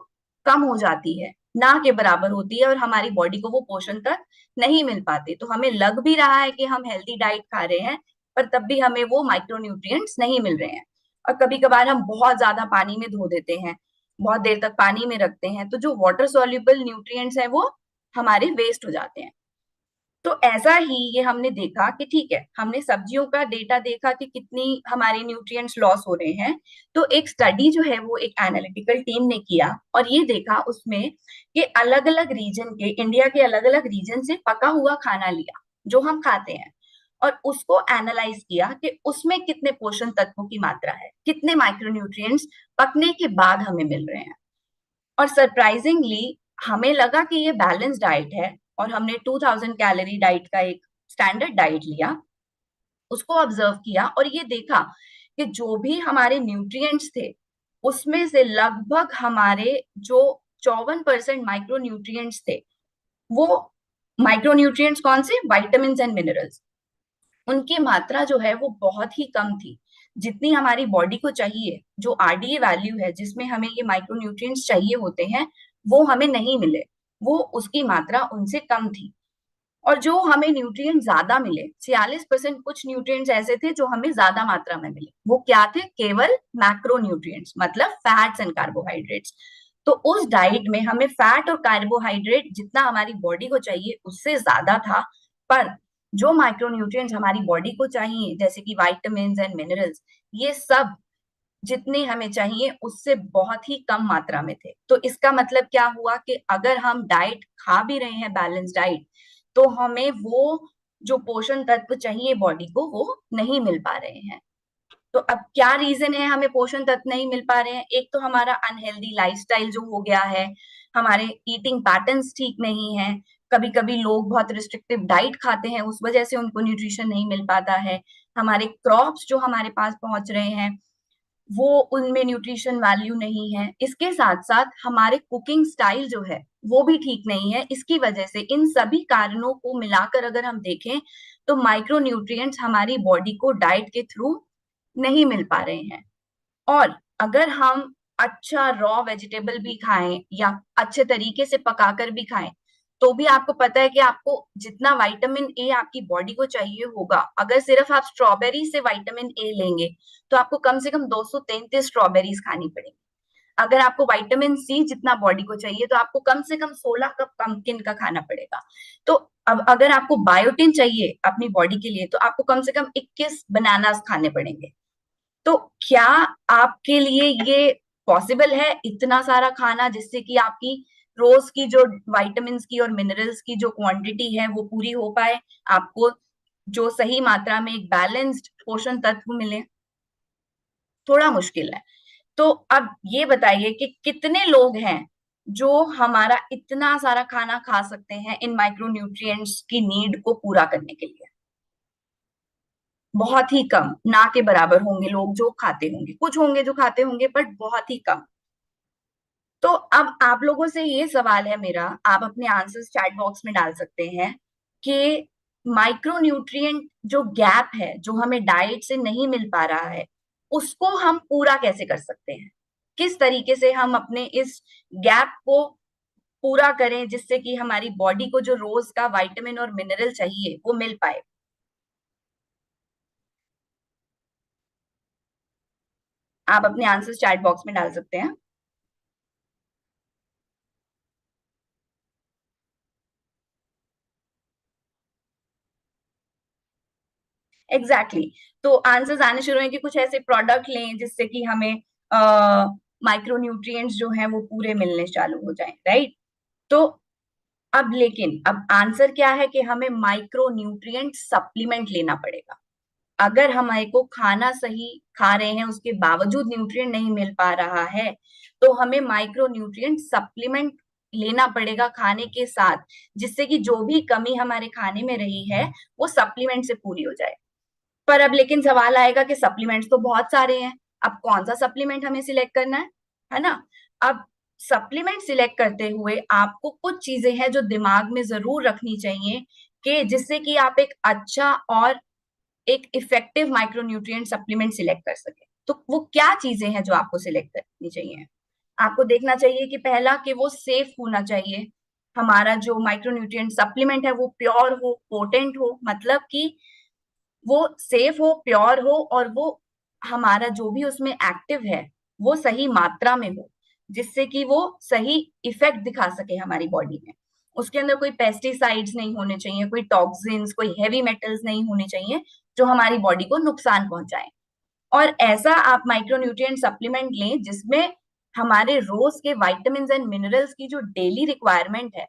कम हो जाती है, ना के बराबर होती है, और हमारी बॉडी को वो पोषण तक नहीं मिल पाते। तो हमें लग भी रहा है कि हम हेल्दी डाइट खा रहे हैं, पर तब भी हमें वो माइक्रोन्यूट्रिएंट्स नहीं मिल रहे हैं। और कभी कभार हम बहुत ज्यादा पानी में धो देते हैं, बहुत देर तक पानी में रखते हैं, तो जो वाटर सॉल्युबल न्यूट्रिएंट्स हैं वो हमारे वेस्ट हो जाते हैं। तो ऐसा ही ये हमने देखा कि ठीक है, हमने सब्जियों का डेटा देखा कि कितनी हमारे न्यूट्रिएंट्स लॉस हो रहे हैं। तो एक स्टडी जो है वो एक एनालिटिकल टीम ने किया और ये देखा उसमें कि अलग अलग रीजन के, इंडिया के अलग अलग रीजन से पका हुआ खाना लिया जो हम खाते हैं, और उसको एनालाइज किया कि उसमें कितने पोषण तत्वों की मात्रा है, कितने माइक्रोन्यूट्रिएंट्स पकने के बाद हमें मिल रहे हैं। और सरप्राइजिंगली हमें लगा कि ये बैलेंस डाइट है, और हमने 2000 कैलोरी डाइट का एक स्टैंडर्ड डाइट लिया, उसको ऑब्जर्व किया और ये देखा कि जो भी हमारे न्यूट्रिएंट्स थे उसमें से लगभग हमारे जो 54% माइक्रो न्यूट्रिएंट्स थे, वो माइक्रोन्यूट्रिएंट्स कौन से, विटामिन एंड मिनरल्स, उनकी मात्रा जो है वो बहुत ही कम थी। जितनी हमारी बॉडी को चाहिए, जो आरडीए वैल्यू है जिसमें हमें ये माइक्रोन्यूट्रिएंट्स चाहिए होते हैं, वो हमें नहीं मिले, वो उसकी मात्रा उनसे कम थी। और जो हमें न्यूट्रिएंट ज्यादा मिले, 46% कुछ न्यूट्रिएंट्स ऐसे थे जो हमें ज्यादा मात्रा में मिले, वो क्या थे, केवल मैक्रो न्यूट्रिएंट्स, मतलब फैट्स एंड कार्बोहाइड्रेट्स। तो उस डाइट में हमें फैट और कार्बोहाइड्रेट जितना हमारी बॉडी को चाहिए उससे ज्यादा था, पर जो माइक्रो न्यूट्रिएंट्स हमारी बॉडी को चाहिए जैसे कि विटामिन एंड मिनरल्स, ये सब जितने हमें चाहिए उससे बहुत ही कम मात्रा में थे। तो इसका मतलब क्या हुआ कि अगर हम डाइट खा भी रहे हैं बैलेंस डाइट, तो हमें वो जो पोषण तत्व चाहिए बॉडी को वो नहीं मिल पा रहे हैं। तो अब क्या रीजन है हमें पोषण तत्व नहीं मिल पा रहे हैं? एक तो हमारा अनहेल्दी लाइफस्टाइल जो हो गया है, हमारे ईटिंग पैटर्न्स ठीक नहीं है, कभी कभी लोग बहुत रिस्ट्रिक्टिव डाइट खाते हैं, उस वजह से उनको न्यूट्रिशन नहीं मिल पाता है। हमारे क्रॉप्स जो हमारे पास पहुंच रहे हैं वो उनमें न्यूट्रिशन वैल्यू नहीं है। इसके साथ साथ हमारे कुकिंग स्टाइल जो है वो भी ठीक नहीं है। इसकी वजह से इन सभी कारणों को मिलाकर अगर हम देखें तो माइक्रो न्यूट्रिएंट्स हमारी बॉडी को डाइट के थ्रू नहीं मिल पा रहे हैं। और अगर हम अच्छा रॉ वेजिटेबल भी खाएं या अच्छे तरीके से पकाकर भी खाएं तो भी आपको पता है कि आपको जितना विटामिन ए आपकी बॉडी को चाहिए होगा, अगर सिर्फ आप स्ट्रॉबेरी से विटामिन ए लेंगे तो आपको कम से कम 233 स्ट्रॉबेरीज खानी पड़ेगी। अगर आपको विटामिन सी जितना बॉडी को चाहिए तो आपको कम से कम 16 कप पंपकिन का खाना पड़ेगा। तो अब अगर आपको बायोटिन चाहिए अपनी बॉडी के लिए तो आपको कम से कम 21 बनानास खाने पड़ेंगे। तो क्या आपके लिए ये पॉसिबल है इतना सारा खाना जिससे कि आपकी रोज की जो विटामिन की और मिनरल्स की जो क्वांटिटी है वो पूरी हो पाए, आपको जो सही मात्रा में एक बैलेंस्ड पोषण तत्व मिले? थोड़ा मुश्किल है। तो अब ये बताइए कि कितने लोग हैं जो हमारा इतना सारा खाना खा सकते हैं इन माइक्रो न्यूट्रिएंट्स की नीड को पूरा करने के लिए? बहुत ही कम, ना के बराबर होंगे लोग जो खाते होंगे। कुछ होंगे जो खाते होंगे बट बहुत ही कम। तो अब आप लोगों से ये सवाल है मेरा, आप अपने आंसर्स चैट बॉक्स में डाल सकते हैं कि माइक्रो न्यूट्रिएंट जो गैप है जो हमें डाइट से नहीं मिल पा रहा है उसको हम पूरा कैसे कर सकते हैं, किस तरीके से हम अपने इस गैप को पूरा करें जिससे कि हमारी बॉडी को जो रोज का विटामिन और मिनरल चाहिए वो मिल पाए। आप अपने आंसर्स चैट बॉक्स में डाल सकते हैं। एग्जैक्टली तो आंसर्स आने शुरू हैं कि कुछ ऐसे प्रोडक्ट लें जिससे कि हमें माइक्रो न्यूट्रिएंट्स जो हैं वो पूरे मिलने चालू हो जाएं, राइट? तो अब लेकिन अब आंसर क्या है कि हमें माइक्रो न्यूट्रिएंट सप्लीमेंट लेना पड़ेगा। अगर हमारे को खाना सही खा रहे हैं उसके बावजूद न्यूट्रिएंट नहीं मिल पा रहा है तो हमें माइक्रो न्यूट्रिएंट सप्लीमेंट लेना पड़ेगा खाने के साथ, जिससे कि जो भी कमी हमारे खाने में रही है वो सप्लीमेंट से पूरी हो जाए। पर अब लेकिन सवाल आएगा कि सप्लीमेंट्स तो बहुत सारे हैं, अब कौन सा सप्लीमेंट हमें सिलेक्ट करना है ना? अब सप्लीमेंट सिलेक्ट करते हुए आपको कुछ चीजें हैं जो दिमाग में जरूर रखनी चाहिए कि जिससे कि आप एक अच्छा और एक इफेक्टिव माइक्रोन्यूट्रिएंट सप्लीमेंट सिलेक्ट कर सके। तो वो क्या चीजें हैं जो आपको सिलेक्ट करनी चाहिए? आपको देखना चाहिए कि पहला कि वो सेफ होना चाहिए, हमारा जो माइक्रोन्यूट्रिएंट सप्लीमेंट है वो प्योर हो, पोटेंट हो, मतलब कि वो सेफ हो, प्योर हो और वो हमारा जो भी उसमें एक्टिव है वो सही मात्रा में हो, जिससे कि वो सही इफेक्ट दिखा सके हमारी बॉडी में। उसके अंदर कोई पेस्टिसाइड्स नहीं होने चाहिए, कोई टॉक्सिन्स, कोई हेवी मेटल्स नहीं होने चाहिए जो हमारी बॉडी को नुकसान पहुंचाए। और ऐसा आप माइक्रोन्यूट्रिएंट सप्लीमेंट लें जिसमें हमारे रोज के विटामिन एंड मिनरल्स की जो डेली रिक्वायरमेंट है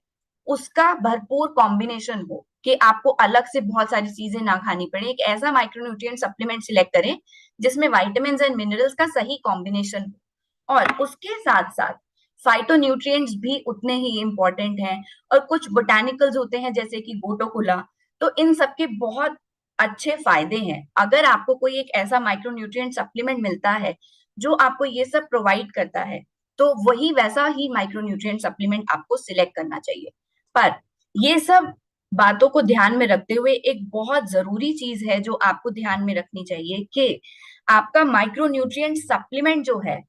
उसका भरपूर कॉम्बिनेशन हो, कि आपको अलग से बहुत सारी चीजें ना खानी पड़े। एक ऐसा माइक्रोन्यूट्रिएंट सप्लीमेंट सिलेक्ट करें जिसमें विटामिन एंड मिनरल्स का सही कॉम्बिनेशन हो, और उसके साथ साथ फाइटोन्यूट्रिएंट्स भी उतने ही इंपॉर्टेंट हैं। और कुछ बोटानिकल्स होते हैं जैसे कि गोटोकोला, तो इन सबके बहुत अच्छे फायदे हैं। अगर आपको कोई एक ऐसा माइक्रोन्यूट्रिएंट सप्लीमेंट मिलता है जो आपको ये सब प्रोवाइड करता है तो वही वैसा ही माइक्रोन्यूट्रिएंट सप्लीमेंट आपको सिलेक्ट करना चाहिए। पर ये सब बातों को ध्यान में रखते हुए एक बहुत जरूरी चीज है जो आपको ध्यान में रखनी चाहिए कि आपका माइक्रोन्यूट्रिएंट सप्लीमेंट जो है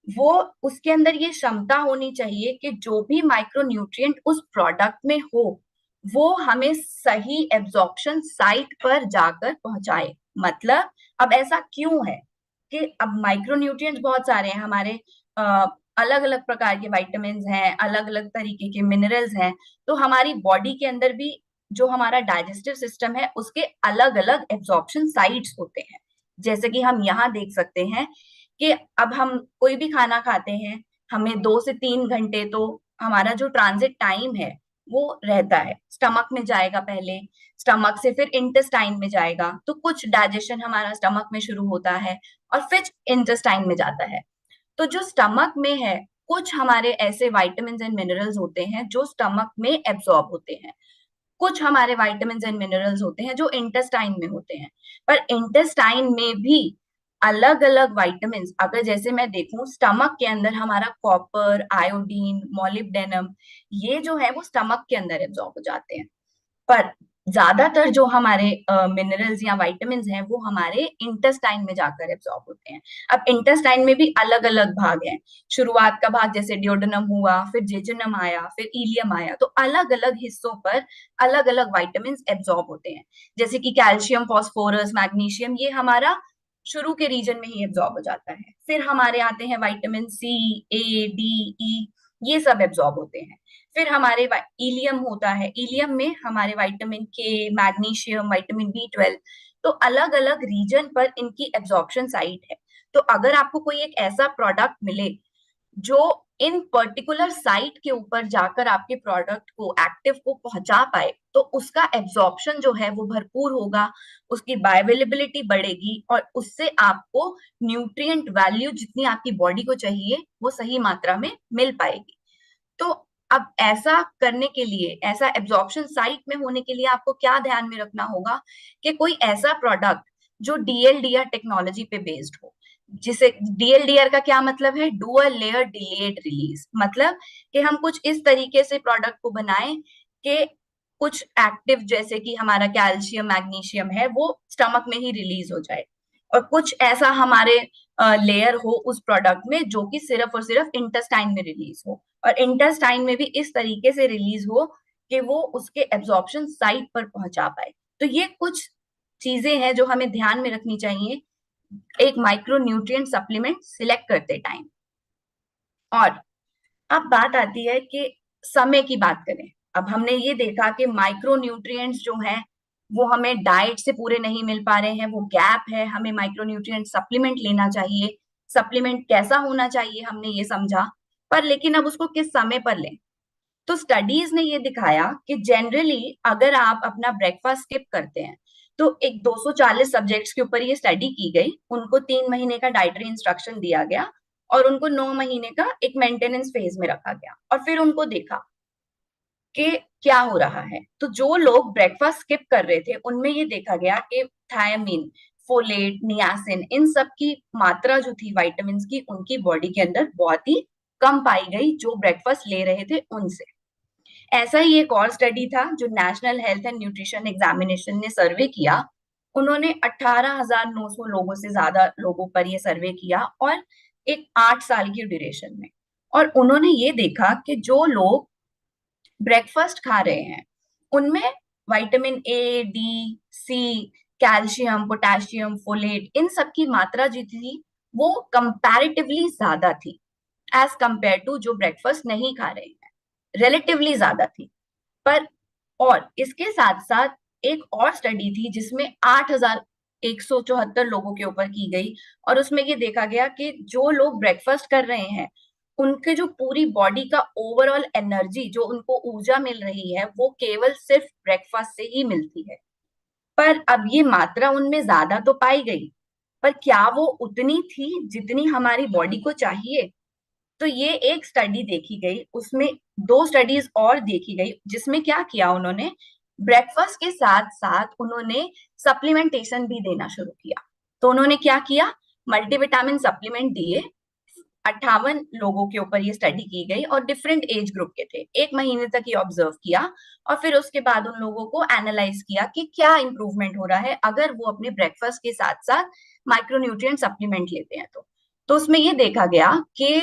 वो उसके अंदर ये क्षमता होनी चाहिए कि जो भी माइक्रोन्यूट्रिएंट उस प्रोडक्ट में हो वो हमें सही एब्जॉर्प्शन साइट पर जाकर पहुंचाए। मतलब अब ऐसा क्यों है कि अब माइक्रोन्यूट्रिएंट्स बहुत सारे हैं हमारे, अलग अलग प्रकार के विटामिन हैं, अलग अलग तरीके के मिनरल्स हैं, तो हमारी बॉडी के अंदर भी जो हमारा डाइजेस्टिव सिस्टम है उसके अलग अलग एब्जॉर्प्शन साइट्स होते हैं। जैसे कि हम यहाँ देख सकते हैं कि अब हम कोई भी खाना खाते हैं हमें 2 से 3 घंटे तो हमारा जो ट्रांजिट टाइम है वो रहता है। स्टमक में जाएगा पहले, स्टमक से फिर इंटेस्टाइन में जाएगा, तो कुछ डाइजेशन हमारा स्टमक में शुरू होता है और फिर इंटेस्टाइन में जाता है। तो जो स्टमक में है कुछ हमारे ऐसे विटामिन्स एंड मिनरल्स होते हैं जो स्टमक में एब्सॉर्ब होते हैं, कुछ हमारे विटामिन्स एंड मिनरल्स होते हैं जो इंटेस्टाइन में होते हैं। पर इंटेस्टाइन में भी अलग अलग विटामिन्स, अगर जैसे मैं देखूं स्टमक के अंदर हमारा कॉपर, आयोडीन, मोलिब्डेनम, ये जो है वो स्टमक के अंदर एब्सॉर्ब हो जाते हैं। पर ज्यादातर जो हमारे मिनरल्स या विटामिन्स हैं वो हमारे इंटेस्टाइन में जाकर एब्सॉर्ब होते हैं। अब इंटेस्टाइन में भी अलग अलग भाग हैं। शुरुआत का भाग जैसे ड्यूोडेनम हुआ, फिर जेजुनम आया, फिर इलियम आया, तो अलग अलग हिस्सों पर अलग अलग विटामिन्स एब्सॉर्ब होते हैं। जैसे कि कैल्शियम, फास्फोरस, मैग्नीशियम, ये हमारा शुरू के रीजन में ही एब्सॉर्ब हो जाता है। फिर हमारे आते हैं विटामिन सी, ए, डी, ई, ये सब एब्सॉर्ब होते हैं। फिर हमारे इलियम होता है, इलियम में हमारे विटामिन के, मैग्नीशियम, विटामिन B12, तो अलग अलग रीजन पर इनकी एब्जॉर्प्शन साइट है। तो अगर आपको कोई एक ऐसा प्रोडक्ट मिले जो इन पर्टिकुलर साइट के ऊपर जाकर आपके प्रोडक्ट को, एक्टिव को पहुंचा पाए, तो उसका एब्जॉर्प्शन जो है वो भरपूर होगा, उसकी बायोअवेलेबिलिटी बढ़ेगी और उससे आपको न्यूट्रिएंट वैल्यू जितनी आपकी बॉडी को चाहिए वो सही मात्रा में मिल पाएगी। तो अब ऐसा करने के लिए, ऐसा एब्जॉर्प्शन साइट में होने के लिए आपको क्या ध्यान में रखना होगा कि कोई ऐसा प्रोडक्ट जो DLDR टेक्नोलॉजी पे बेस्ड हो। जिसे DLDR का क्या मतलब है? डुअल लेयर डिलेड रिलीज, मतलब कि हम कुछ इस तरीके से प्रोडक्ट को बनाएं कि कुछ एक्टिव जैसे कि हमारा कैल्शियम, मैग्नीशियम है, वो स्टमक में ही रिलीज हो जाए, और कुछ ऐसा हमारे लेयर हो उस प्रोडक्ट में जो कि सिर्फ और सिर्फ इंटेस्टाइन में रिलीज हो, और इंटेस्टाइन में भी इस तरीके से रिलीज हो कि वो उसके एब्जॉर्प्शन साइट पर पहुंचा पाए। तो ये कुछ चीजें हैं जो हमें ध्यान में रखनी चाहिए एक माइक्रो न्यूट्रिएंट सप्लीमेंट सिलेक्ट करते टाइम। और अब बात आती है कि समय की बात करें। अब हमने ये देखा कि माइक्रो न्यूट्रिएंट्स जो हैं वो हमें डाइट से पूरे नहीं मिल पा रहे हैं, वो गैप है, हमें माइक्रो न्यूट्रिएंट सप्लीमेंट लेना चाहिए। सप्लीमेंट कैसा होना चाहिए हमने ये समझा, पर लेकिन अब उसको किस समय पर लें। तो स्टडीज ने ये दिखाया कि जनरली अगर आप अपना ब्रेकफास्ट स्किप करते हैं, तो एक 240 सब्जेक्ट्स के ऊपर ये स्टडी की गई, उनको 3 महीने का डाइटरी इंस्ट्रक्शन दिया गया और उनको 9 महीने का एक मेंटेनेंस फेज में रखा गया, और फिर उनको देखा कि क्या हो रहा है। तो जो लोग ब्रेकफास्ट स्किप कर रहे थे उनमें ये देखा गया कि थायमिन, फोलेट, नियासिन, इन सब की मात्रा जो थी विटामिन की, उनकी बॉडी के अंदर बहुत ही कम पाई गई जो ब्रेकफास्ट ले रहे थे उनसे। ऐसा ही एक और स्टडी था जो national health and nutrition examination ने सर्वे किया। उन्होंने 18,900 लोगों से ज्यादा लोगों पर ये सर्वे किया, और एक 8 साल की ड्यूरेशन में, और उन्होंने ये देखा कि जो लोग ब्रेकफास्ट खा रहे हैं उनमें vitamin A, D, C, calcium, potassium, folate, इन सब की मात्रा जो थी वो कंपैरेटिवली ज्यादा थी एज कंपेयर टू जो ब्रेकफास्ट नहीं खा रहे हैं, रिलेटिवली ज्यादा थी। पर और इसके साथ साथ एक और स्टडी थी जिसमें 8,174 लोगों के ऊपर की गई, और उसमें ये देखा गया कि जो लोग ब्रेकफास्ट कर रहे हैं उनके जो पूरी बॉडी का ओवरऑल एनर्जी, जो उनको ऊर्जा मिल रही है, वो केवल सिर्फ ब्रेकफास्ट से ही मिलती है। पर अब ये मात्रा उनमें ज्यादा तो पाई गई, पर क्या वो उतनी थी जितनी हमारी बॉडी को चाहिए? तो ये एक स्टडी देखी गई, उसमें 2 स्टडीज और देखी गई जिसमें क्या किया उन्होंने, ब्रेकफास्ट के साथ साथ उन्होंने सप्लीमेंटेशन भी देना शुरू किया। तो उन्होंने क्या किया, मल्टीविटामिन सप्लीमेंट दिए। 58 लोगों के ऊपर ये स्टडी की गई और डिफरेंट एज ग्रुप के थे। 1 महीने तक ये ऑब्जर्व किया और फिर उसके बाद उन लोगों को एनालाइज किया कि क्या इंप्रूवमेंट हो रहा है अगर वो अपने ब्रेकफास्ट के साथ साथ माइक्रोन्यूट्रिएंट सप्लीमेंट लेते हैं। तो उसमें ये देखा गया कि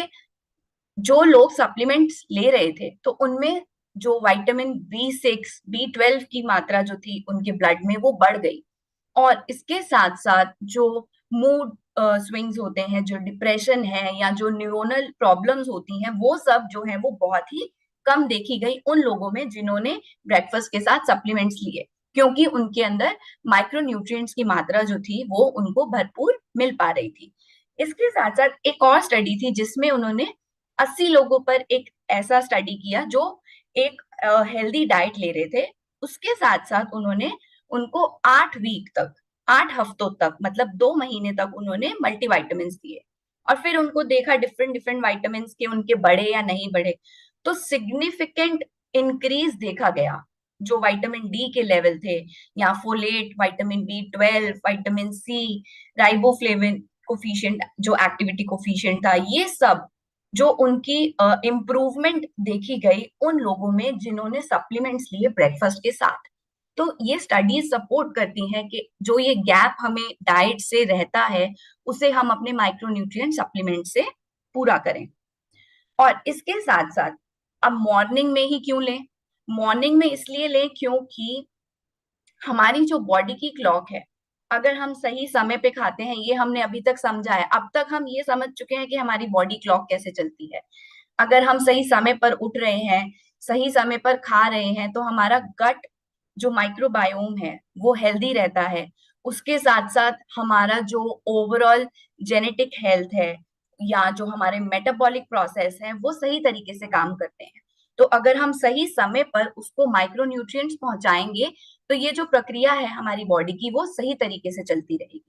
जो लोग सप्लीमेंट्स ले रहे थे तो उनमें जो विटामिन B6, B12 की मात्रा जो थी उनके ब्लड में वो बढ़ गई, और इसके साथ साथ जो मूड स्विंग्स होते हैं, जो डिप्रेशन है या जो न्यूरोनल प्रॉब्लम्स होती हैं, वो सब जो है वो बहुत ही कम देखी गई उन लोगों में जिन्होंने ब्रेकफास्ट के साथ सप्लीमेंट्स लिए, क्योंकि उनके अंदर माइक्रोन्यूट्रिएंट्स की मात्रा जो थी वो उनको भरपूर मिल पा रही थी। इसके साथ साथ एक और स्टडी थी जिसमें उन्होंने 80 लोगों पर एक ऐसा स्टडी किया जो एक हेल्दी डाइट ले रहे थे, उसके साथ साथ उन्होंने उनको 8 वीक तक, 8 हफ्तों तक, मतलब 2 महीने तक उन्होंने मल्टीविटामिन दिए, और फिर उनको देखा डिफरेंट डिफरेंट विटामिन के उनके बढ़े या नहीं बढ़े, तो सिग्निफिकेंट इंक्रीज देखा गया। जो विटामिन डी के लेवल थे, या folate, vitamin B12, vitamin C, riboflavin coefficient, जो एक्टिविटी कोफिशिएंट था, ये सब जो उनकी इम्प्रूवमेंट देखी गई उन लोगों में जिन्होंने सप्लीमेंट्स लिए ब्रेकफास्ट के साथ। तो ये स्टडीज सपोर्ट करती हैं कि जो ये गैप हमें डाइट से रहता है उसे हम अपने माइक्रोन्यूट्रिएंट सप्लीमेंट से पूरा करें। और इसके साथ साथ अब मॉर्निंग में ही क्यों लें? मॉर्निंग में इसलिए लें क्योंकि हमारी जो बॉडी की क्लॉक है, अगर हम सही समय पे खाते हैं, ये हमने अभी तक समझा है। अब तक हम ये समझ चुके हैं कि हमारी बॉडी क्लॉक कैसे चलती है। अगर हम सही समय पर उठ रहे हैं, सही समय पर खा रहे हैं, तो हमारा गट जो माइक्रोबायोम है वो हेल्दी रहता है। उसके साथ साथ हमारा जो ओवरऑल जेनेटिक हेल्थ है या जो हमारे मेटाबॉलिक प्रोसेस है वो सही तरीके से काम करते हैं। तो अगर हम सही समय पर उसको माइक्रोन्यूट्रिएंट्स पहुंचाएंगे तो ये जो प्रक्रिया है हमारी बॉडी की वो सही तरीके से चलती रहेगी।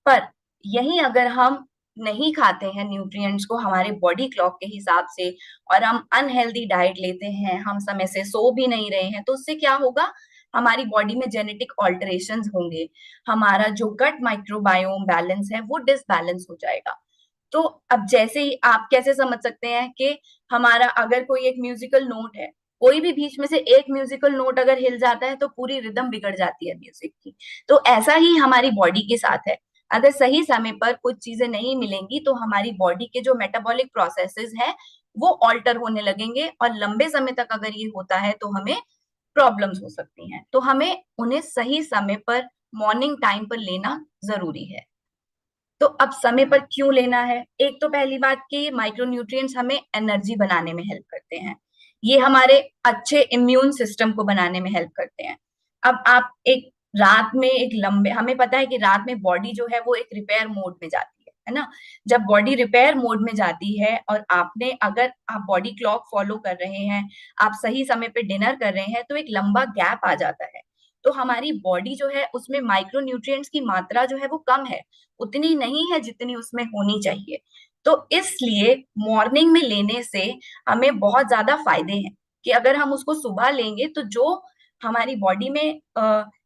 पर यही अगर हम नहीं खाते हैं न्यूट्रिएंट्स को हमारे बॉडी क्लॉक के हिसाब से और हम अनहेल्दी डाइट लेते हैं, हम समय से सो भी नहीं रहे हैं, तो उससे क्या होगा? हमारी बॉडी में जेनेटिक ऑल्टरेशंस होंगे, हमारा जो गट माइक्रोबायोम बैलेंस है वो डिसबैलेंस हो जाएगा। तो अब जैसे ही आप कैसे समझ सकते हैं कि हमारा अगर कोई एक म्यूजिकल नोट है, कोई भी बीच में से एक म्यूजिकल नोट अगर हिल जाता है तो पूरी रिदम बिगड़ जाती है म्यूजिक की। तो ऐसा ही हमारी बॉडी के साथ है। अगर सही समय पर कुछ चीजें नहीं मिलेंगी तो हमारी बॉडी के जो मेटाबॉलिक प्रोसेसेस हैं वो ऑल्टर होने लगेंगे, और लंबे समय तक अगर ये होता है तो हमें प्रॉब्लम्स हो सकती हैं। तो हमें उन्हें सही समय पर मॉर्निंग टाइम पर लेना जरूरी है। तो अब समय पर क्यों लेना है? एक तो पहली बात कि माइक्रोन्यूट्रिएंट्स हमें एनर्जी बनाने में हेल्प करते हैं, ये हमारे अच्छे इम्यून सिस्टम को बनाने में हेल्प करते हैं। अब आप एक रात में एक लंबे, हमें पता है कि रात में बॉडी जो है वो एक रिपेयर मोड में जाती है ना? जब बॉडी रिपेयर मोड में जाती है और आपने, अगर आप बॉडी क्लॉक फॉलो कर रहे हैं, आप सही समय पे डिनर कर रहे हैं, तो एक लंबा गैप आ जाता है। तो हमारी बॉडी जो है उसमें माइक्रोन्यूट्रिएंट्स की मात्रा जो है वो कम है, उतनी नहीं है जितनी उसमें होनी चाहिए। तो इसलिए मॉर्निंग में लेने से हमें बहुत ज्यादा फायदे हैं कि अगर हम उसको सुबह लेंगे तो जो हमारी बॉडी में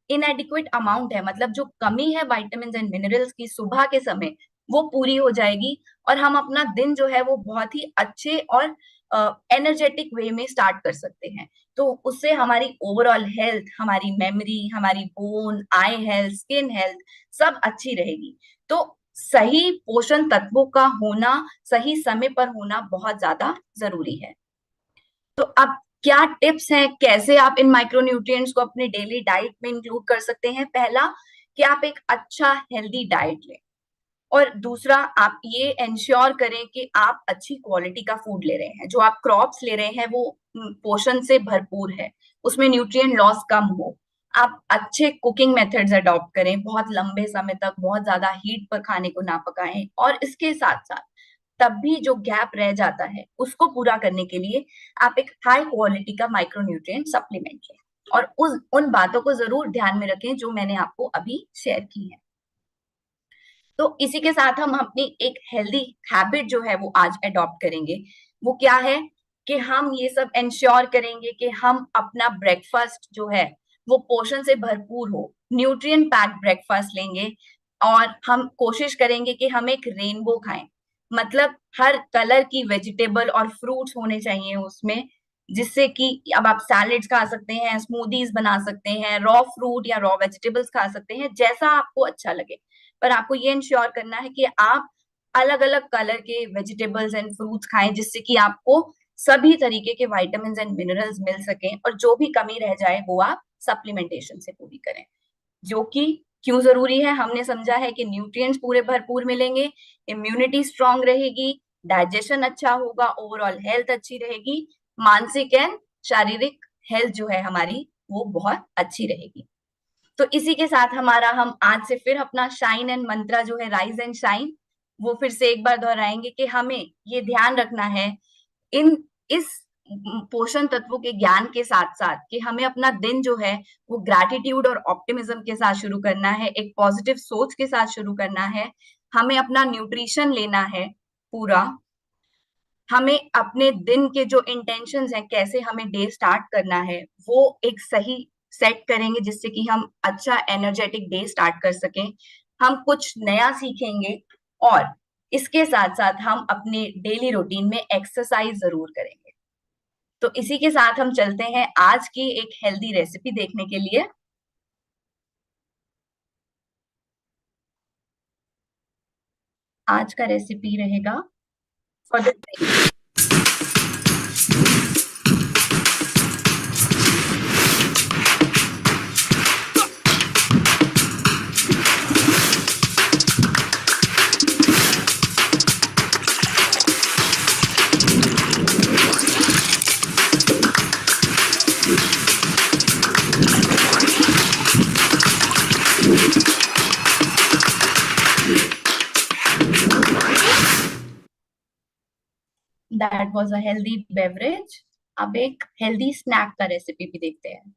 इनएडिक्वेट अमाउंट है, मतलब जो कमी है विटामिन एंड मिनरल्स की सुबह के समय, वो पूरी हो जाएगी और हम अपना दिन जो है वो बहुत ही अच्छे और एनर्जेटिक वे में स्टार्ट कर सकते हैं। तो उससे हमारी ओवरऑल हेल्थ, हमारी मेमोरी, हमारी बोन, आई हेल्थ, स्किन हेल्थ सब अच्छी रहेगी। तो सही पोषण तत्वों का होना, सही समय पर होना बहुत ज्यादा जरूरी है। तो अब क्या टिप्स हैं, कैसे आप इन माइक्रोन्यूट्रिएंट्स को अपने डेली डाइट में इंक्लूड कर सकते हैं? पहला कि आप एक अच्छा हेल्दी डाइट लें, और दूसरा आप ये इंश्योर करें कि आप अच्छी क्वालिटी का फूड ले रहे हैं, जो आप क्रॉप्स ले रहे हैं वो पोषण से भरपूर है, उसमें न्यूट्रिएंट लॉस कम हो। आप अच्छे कुकिंग मेथड्स अडॉप्ट करें, बहुत लंबे समय तक बहुत ज्यादा हीट पर खाने को ना पकाएं, और इसके साथ साथ तब भी जो गैप रह जाता है उसको पूरा करने के लिए आप एक हाई क्वालिटी का माइक्रोन्यूट्रिएंट सप्लीमेंट लें, और उन बातों को जरूर ध्यान में रखें जो मैंने आपको अभी शेयर की है। तो इसी के साथ हम अपनी एक हेल्दी हैबिट जो है वो आज अडॉप्ट करेंगे। वो क्या है कि हम ये सब इंश्योर करेंगे कि हम अपना ब्रेकफास्ट जो है वो पोषण से भरपूर हो, न्यूट्रिएंट पैक्ड ब्रेकफास्ट लेंगे, और हम कोशिश करेंगे कि हम एक रेनबो खाएं, मतलब हर कलर की वेजिटेबल और फ्रूट्स होने चाहिए उसमें, जिससे कि अब आप सैलेड्स खा सकते हैं, स्मूदीज बना सकते हैं, रॉ फ्रूट या रॉ वेजिटेबल्स खा सकते हैं, जैसा आपको अच्छा लगे। पर आपको ये इंश्योर करना है कि आप अलग अलग कलर के वेजिटेबल्स एंड फ्रूट्स खाएं, जिससे कि आपको सभी तरीके के विटामिन एंड मिनरल्स मिल सकें, और जो भी कमी रह जाए वो आप सप्लीमेंटेशन से पूरी करें। जो कि क्यों जरूरी है, हमने समझा है कि न्यूट्रिएंट्स पूरे भरपूर मिलेंगे, इम्यूनिटी स्ट्रांग रहेगी, डाइजेशन अच्छा होगा, ओवरऑल हेल्थ अच्छी रहेगी, मानसिक एंड शारीरिक हेल्थ जो है हमारी वो बहुत अच्छी रहेगी। तो इसी के साथ हम आज से फिर अपना शाइन एंड मंत्रा जो है राइज एंड शाइन, वो फिर से एक बार दोहराएंगे कि हमें ये ध्यान रखना है इस पोषण तत्वों के ज्ञान के साथ साथ कि हमें अपना दिन जो है वो ग्रैटिट्यूड और ऑप्टिमिज्म के साथ शुरू करना है, एक पॉजिटिव सोच के साथ शुरू करना है। हमें अपना न्यूट्रिशन लेना है पूरा हमें अपने दिन के जो इंटेंशंस हैं, कैसे हमें डे स्टार्ट करना है, वो एक सही सेट करेंगे जिससे कि हम अच्छा एनर्जेटिक डे स्टार्ट कर सकें। हम कुछ नया सीखेंगे और इसके साथ साथ हम अपने डेली रूटीन में एक्सरसाइज जरूर करेंगे। तो इसी के साथ हम चलते हैं आज की एक हेल्दी रेसिपी देखने के लिए। आज का रेसिपी रहेगा for the that was a healthy beverage. अब एक हेल्दी स्नैक का रेसिपी भी देखते हैं।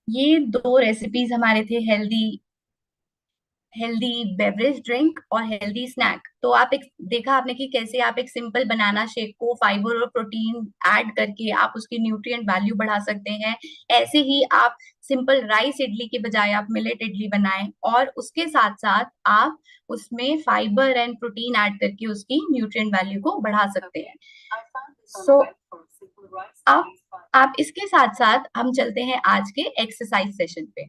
ये दो रेसिपीज हमारे थे, हेल्दी बेवरेज ड्रिंक और हेल्दी स्नैक। तो आप एक देखा आपने कि कैसे आप एक सिंपल बनाना शेक को फाइबर और प्रोटीन ऐड करके आप उसकी न्यूट्रिएंट वैल्यू बढ़ा सकते हैं। ऐसे ही आप सिंपल राइस इडली के बजाय आप मिलेट इडली बनाएं और उसके साथ साथ आप उसमें फाइबर एंड प्रोटीन ऐड करके उसकी न्यूट्रिएंट वैल्यू को बढ़ा सकते हैं। सो आप इसके साथ साथ हम चलते हैं आज के एक्सरसाइज सेशन पे।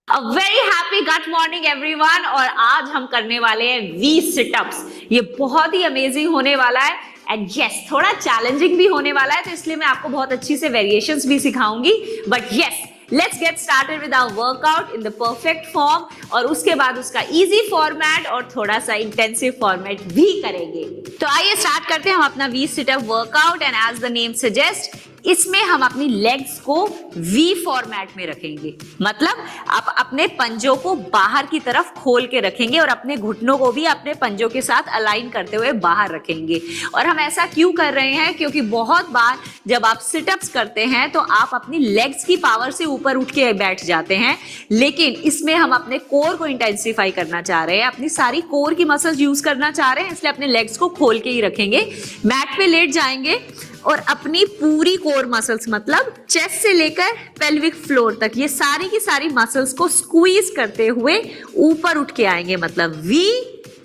A very happy gut morning everyone। और आज हम करने वाले हैं 20 सिटअप्स। ये बहुत ही अमेजिंग होने वाला है एंड यस थोड़ा चैलेंजिंग भी होने वाला है, तो इसलिए मैं आपको बहुत अच्छी से वेरिएशंस भी सिखाऊंगी। But yes let's get started with our workout in the perfect form, और उसके बाद उसका इजी फॉर्मेट और थोड़ा सा इंटेंसिव फॉर्मेट भी करेंगे। तो आइए स्टार्ट करते हैं हम अपना 20 sit up workout. And as the name suggest इसमें हम अपनी लेग्स को वी फॉर्मेट में रखेंगे, मतलब आप अपने पंजों को बाहर की तरफ खोल के रखेंगे और अपने घुटनों को भी अपने पंजों के साथ अलाइन करते हुए बाहर रखेंगे। और हम ऐसा क्यों कर रहे हैं, क्योंकि बहुत बार जब आप सिटअप्स करते हैं तो आप अपनी लेग्स की पावर से ऊपर उठ के बैठ जाते हैं, लेकिन इसमें हम अपने कोर को इंटेंसिफाई करना चाह रहे हैं, अपनी सारी कोर की मसल्स यूज करना चाह रहे हैं, इसलिए अपने लेग्स को खोल के ही रखेंगे। मैट पे लेट जाएंगे और अपनी पूरी कोर मसल्स मतलब चेस्ट से लेकर पेल्विक फ्लोर तक ये सारी की सारी मसल्स को स्क्वीज करते हुए ऊपर उठ के आएंगे, मतलब वी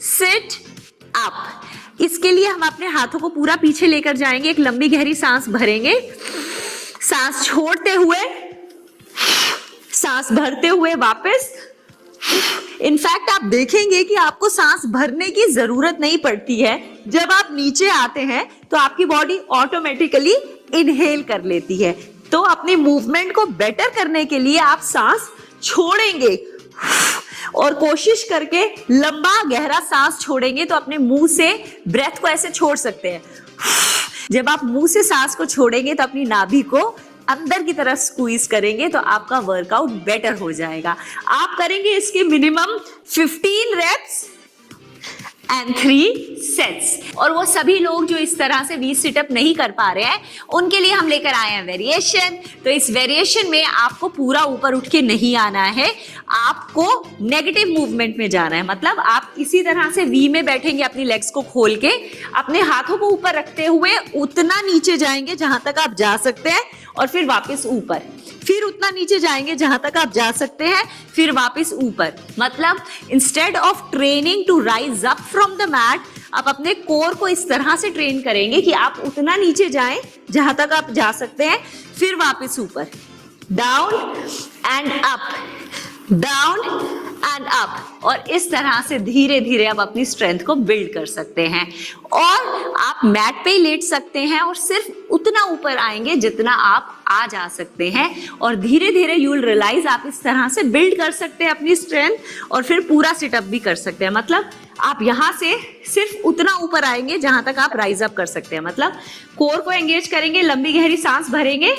सिट अप। इसके लिए हम अपने हाथों को पूरा पीछे लेकर जाएंगे, एक लंबी गहरी सांस भरेंगे, सांस छोड़ते हुए, सांस भरते हुए वापस। इनफैक्ट आप देखेंगे कि आपको सांस भरने की जरूरत नहीं पड़ती है। जब आप नीचे आते हैं तो आपकी बॉडी ऑटोमेटिकली इनहेल कर लेती है। तो अपने मूवमेंट को बेटर करने के लिए आप सांस छोड़ेंगे और कोशिश करके लंबा गहरा सांस छोड़ेंगे, तो अपने मुंह से ब्रेथ को ऐसे छोड़ सकते हैं। जब आप मुंह से सांस को छोड़ेंगे तो अपनी नाभि को अंदर की तरफ स्क्वीज करेंगे, तो आपका वर्कआउट बेटर हो जाएगा। आप करेंगे इसके मिनिमम 15 रेप्स एंड 3 सेट्स। और वो सभी लोग जो इस तरह से 20 सिटअप नहीं कर पा रहे हैं, उनके लिए हम लेकर आए हैं वेरिएशन। तो इस वेरिएशन में आपको पूरा ऊपर उठ के नहीं आना है, आपको नेगेटिव मूवमेंट में जाना है। मतलब आप इसी तरह से वी में बैठेंगे, अपनी लेग्स को खोल के, अपने हाथों को ऊपर रखते हुए उतना नीचे जाएंगे जहां तक आप जा सकते हैं, और फिर वापस ऊपर। फिर उतना नीचे जाएंगे जहां तक आप जा सकते हैं, फिर वापस ऊपर। मतलब instead of training to rise up from the mat, आप अपने कोर को इस तरह से ट्रेन करेंगे कि आप उतना नीचे जाएं जहां तक आप जा सकते हैं, फिर वापस ऊपर, down and up, down and up, और इस तरह से धीरे धीरे आप अपनी स्ट्रेंथ को बिल्ड कर सकते हैं। और आप मैट पे ही लेट सकते हैं और सिर्फ उतना ऊपर आएंगे जितना आप आ जा सकते हैं, और धीरे धीरे यू विल रियलाइज आप इस तरह से बिल्ड कर सकते हैं अपनी स्ट्रेंथ, और फिर पूरा सिटअप भी कर सकते हैं। मतलब आप यहां से सिर्फ उतना ऊपर आएंगे जहां तक आप राइज अप कर सकते हैं। मतलब कोर को एंगेज करेंगे, लंबी गहरी सांस भरेंगे,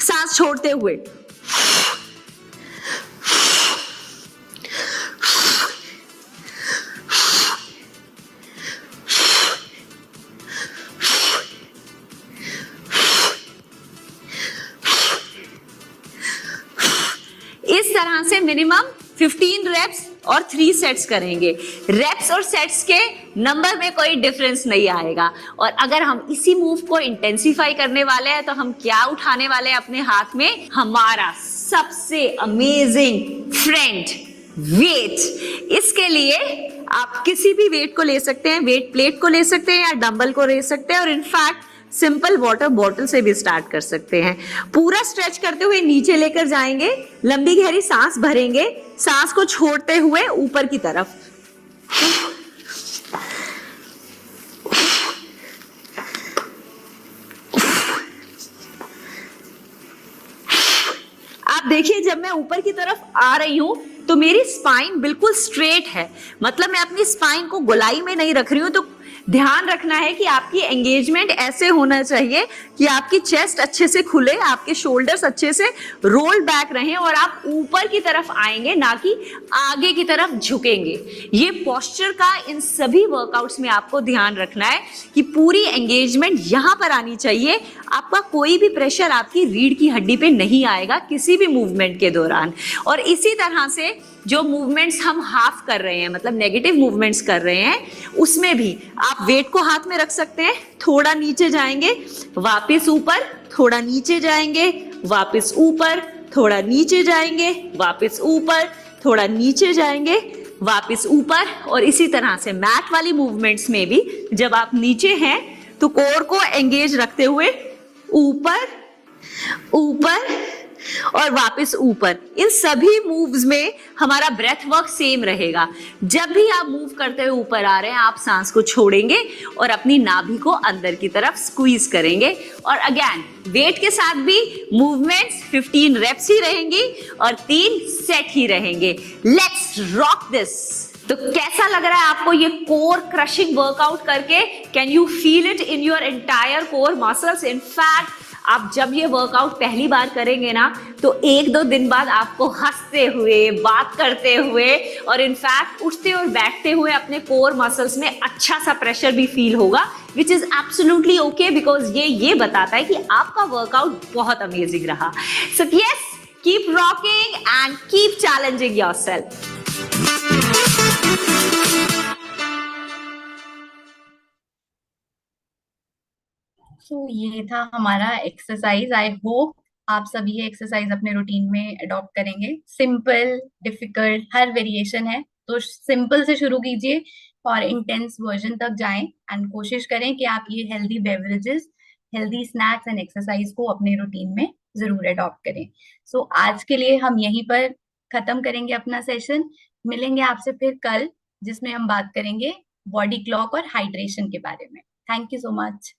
सांस छोड़ते हुए, इस तरह से मिनिमम 15 रेप्स और 3 सेट्स करेंगे। रेप्स और सेट्स के नंबर में कोई डिफरेंस नहीं आएगा। और अगर हम इसी मूव को इंटेंसिफाई करने वाले हैं तो हम क्या उठाने वाले हैं अपने हाथ में? हमारा सबसे अमेजिंग फ्रेंड, वेट। इसके लिए आप किसी भी वेट को ले सकते हैं, वेट प्लेट को ले सकते हैं या डंबल को ले सकते हैं, और इनफैक्ट सिंपल वाटर बॉटल से भी स्टार्ट कर सकते हैं। पूरा स्ट्रेच करते हुए नीचे लेकर जाएंगे, लंबी गहरी सांस भरेंगे, सांस को छोड़ते हुए ऊपर की तरफ, आप देखिए जब मैं ऊपर की तरफ आ रही हूं तो मेरी स्पाइन बिल्कुल स्ट्रेट है। मतलब मैं अपनी स्पाइन को गोलाई में नहीं रख रही हूं। तो ध्यान रखना है कि आपकी एंगेजमेंट ऐसे होना चाहिए कि आपकी चेस्ट अच्छे से खुले, आपके शोल्डर्स अच्छे से रोल बैक रहें और आप ऊपर की तरफ आएंगे, ना कि आगे की तरफ झुकेंगे। ये पोस्चर का इन सभी वर्कआउट्स में आपको ध्यान रखना है कि पूरी एंगेजमेंट यहां पर आनी चाहिए। आपका कोई भी प्रेशर आपकी रीढ़ की हड्डी पे नहीं आएगा किसी भी मूवमेंट के दौरान। और इसी तरह से जो मूवमेंट्स हम हाफ कर रहे हैं, मतलब नेगेटिव मूवमेंट्स कर रहे हैं, उसमें भी आप वेट को हाथ में रख सकते हैं, थोड़ा नीचे जाएंगे, वापस ऊपर, थोड़ा नीचे जाएंगे, वापस ऊपर, थोड़ा नीचे जाएंगे, वापस ऊपर, थोड़ा नीचे जाएंगे, वापस ऊपर। और इसी तरह से मैट वाली मूवमेंट्स में भी जब आप नीचे हैं तो कोर को एंगेज रखते हुए ऊपर, ऊपर और वापस ऊपर। इन सभी मूव्स में हमारा ब्रेथ वर्क सेम रहेगा। जब भी आप मूव करते हुए ऊपर आ रहे हैं, आप सांस को छोड़ेंगे और अपनी नाभि को अंदर की तरफ स्क्वीज करेंगे। और अगेन वेट के साथ भी मूवमेंट्स 15 रेप्स ही रहेंगी और 3 सेट ही रहेंगे। Let's rock this. तो कैसा लग रहा है आपको ये कोर क्रशिंग वर्कआउट करके? Can you feel it in your entire core muscles? In fact आप जब ये वर्कआउट पहली बार करेंगे ना तो 1-2 दिन बाद आपको हंसते हुए, बात करते हुए और इनफैक्ट उठते और बैठते हुए अपने कोर मसल्स में अच्छा सा प्रेशर भी फील होगा, which is absolutely okay, because ये बताता है कि आपका वर्कआउट बहुत अमेजिंग रहा। So yes, keep rocking and keep challenging yourself. ये था हमारा एक्सरसाइज। आई होप आप सभी ये एक्सरसाइज अपने रूटीन में अडॉप्ट करेंगे। सिंपल, डिफिकल्ट, हर वेरिएशन है, तो सिंपल से शुरू कीजिए और इंटेंस वर्जन तक जाएं एंड कोशिश करें कि आप ये healthy beverages, healthy snacks and exercise को अपने रूटीन में जरूर अडॉप्ट करें। आज के लिए हम यहीं पर खत्म करेंगे अपना सेशन। मिलेंगे आपसे फिर कल, जिसमें हम बात करेंगे बॉडी क्लॉक और हाइड्रेशन के बारे में। Thank you so much.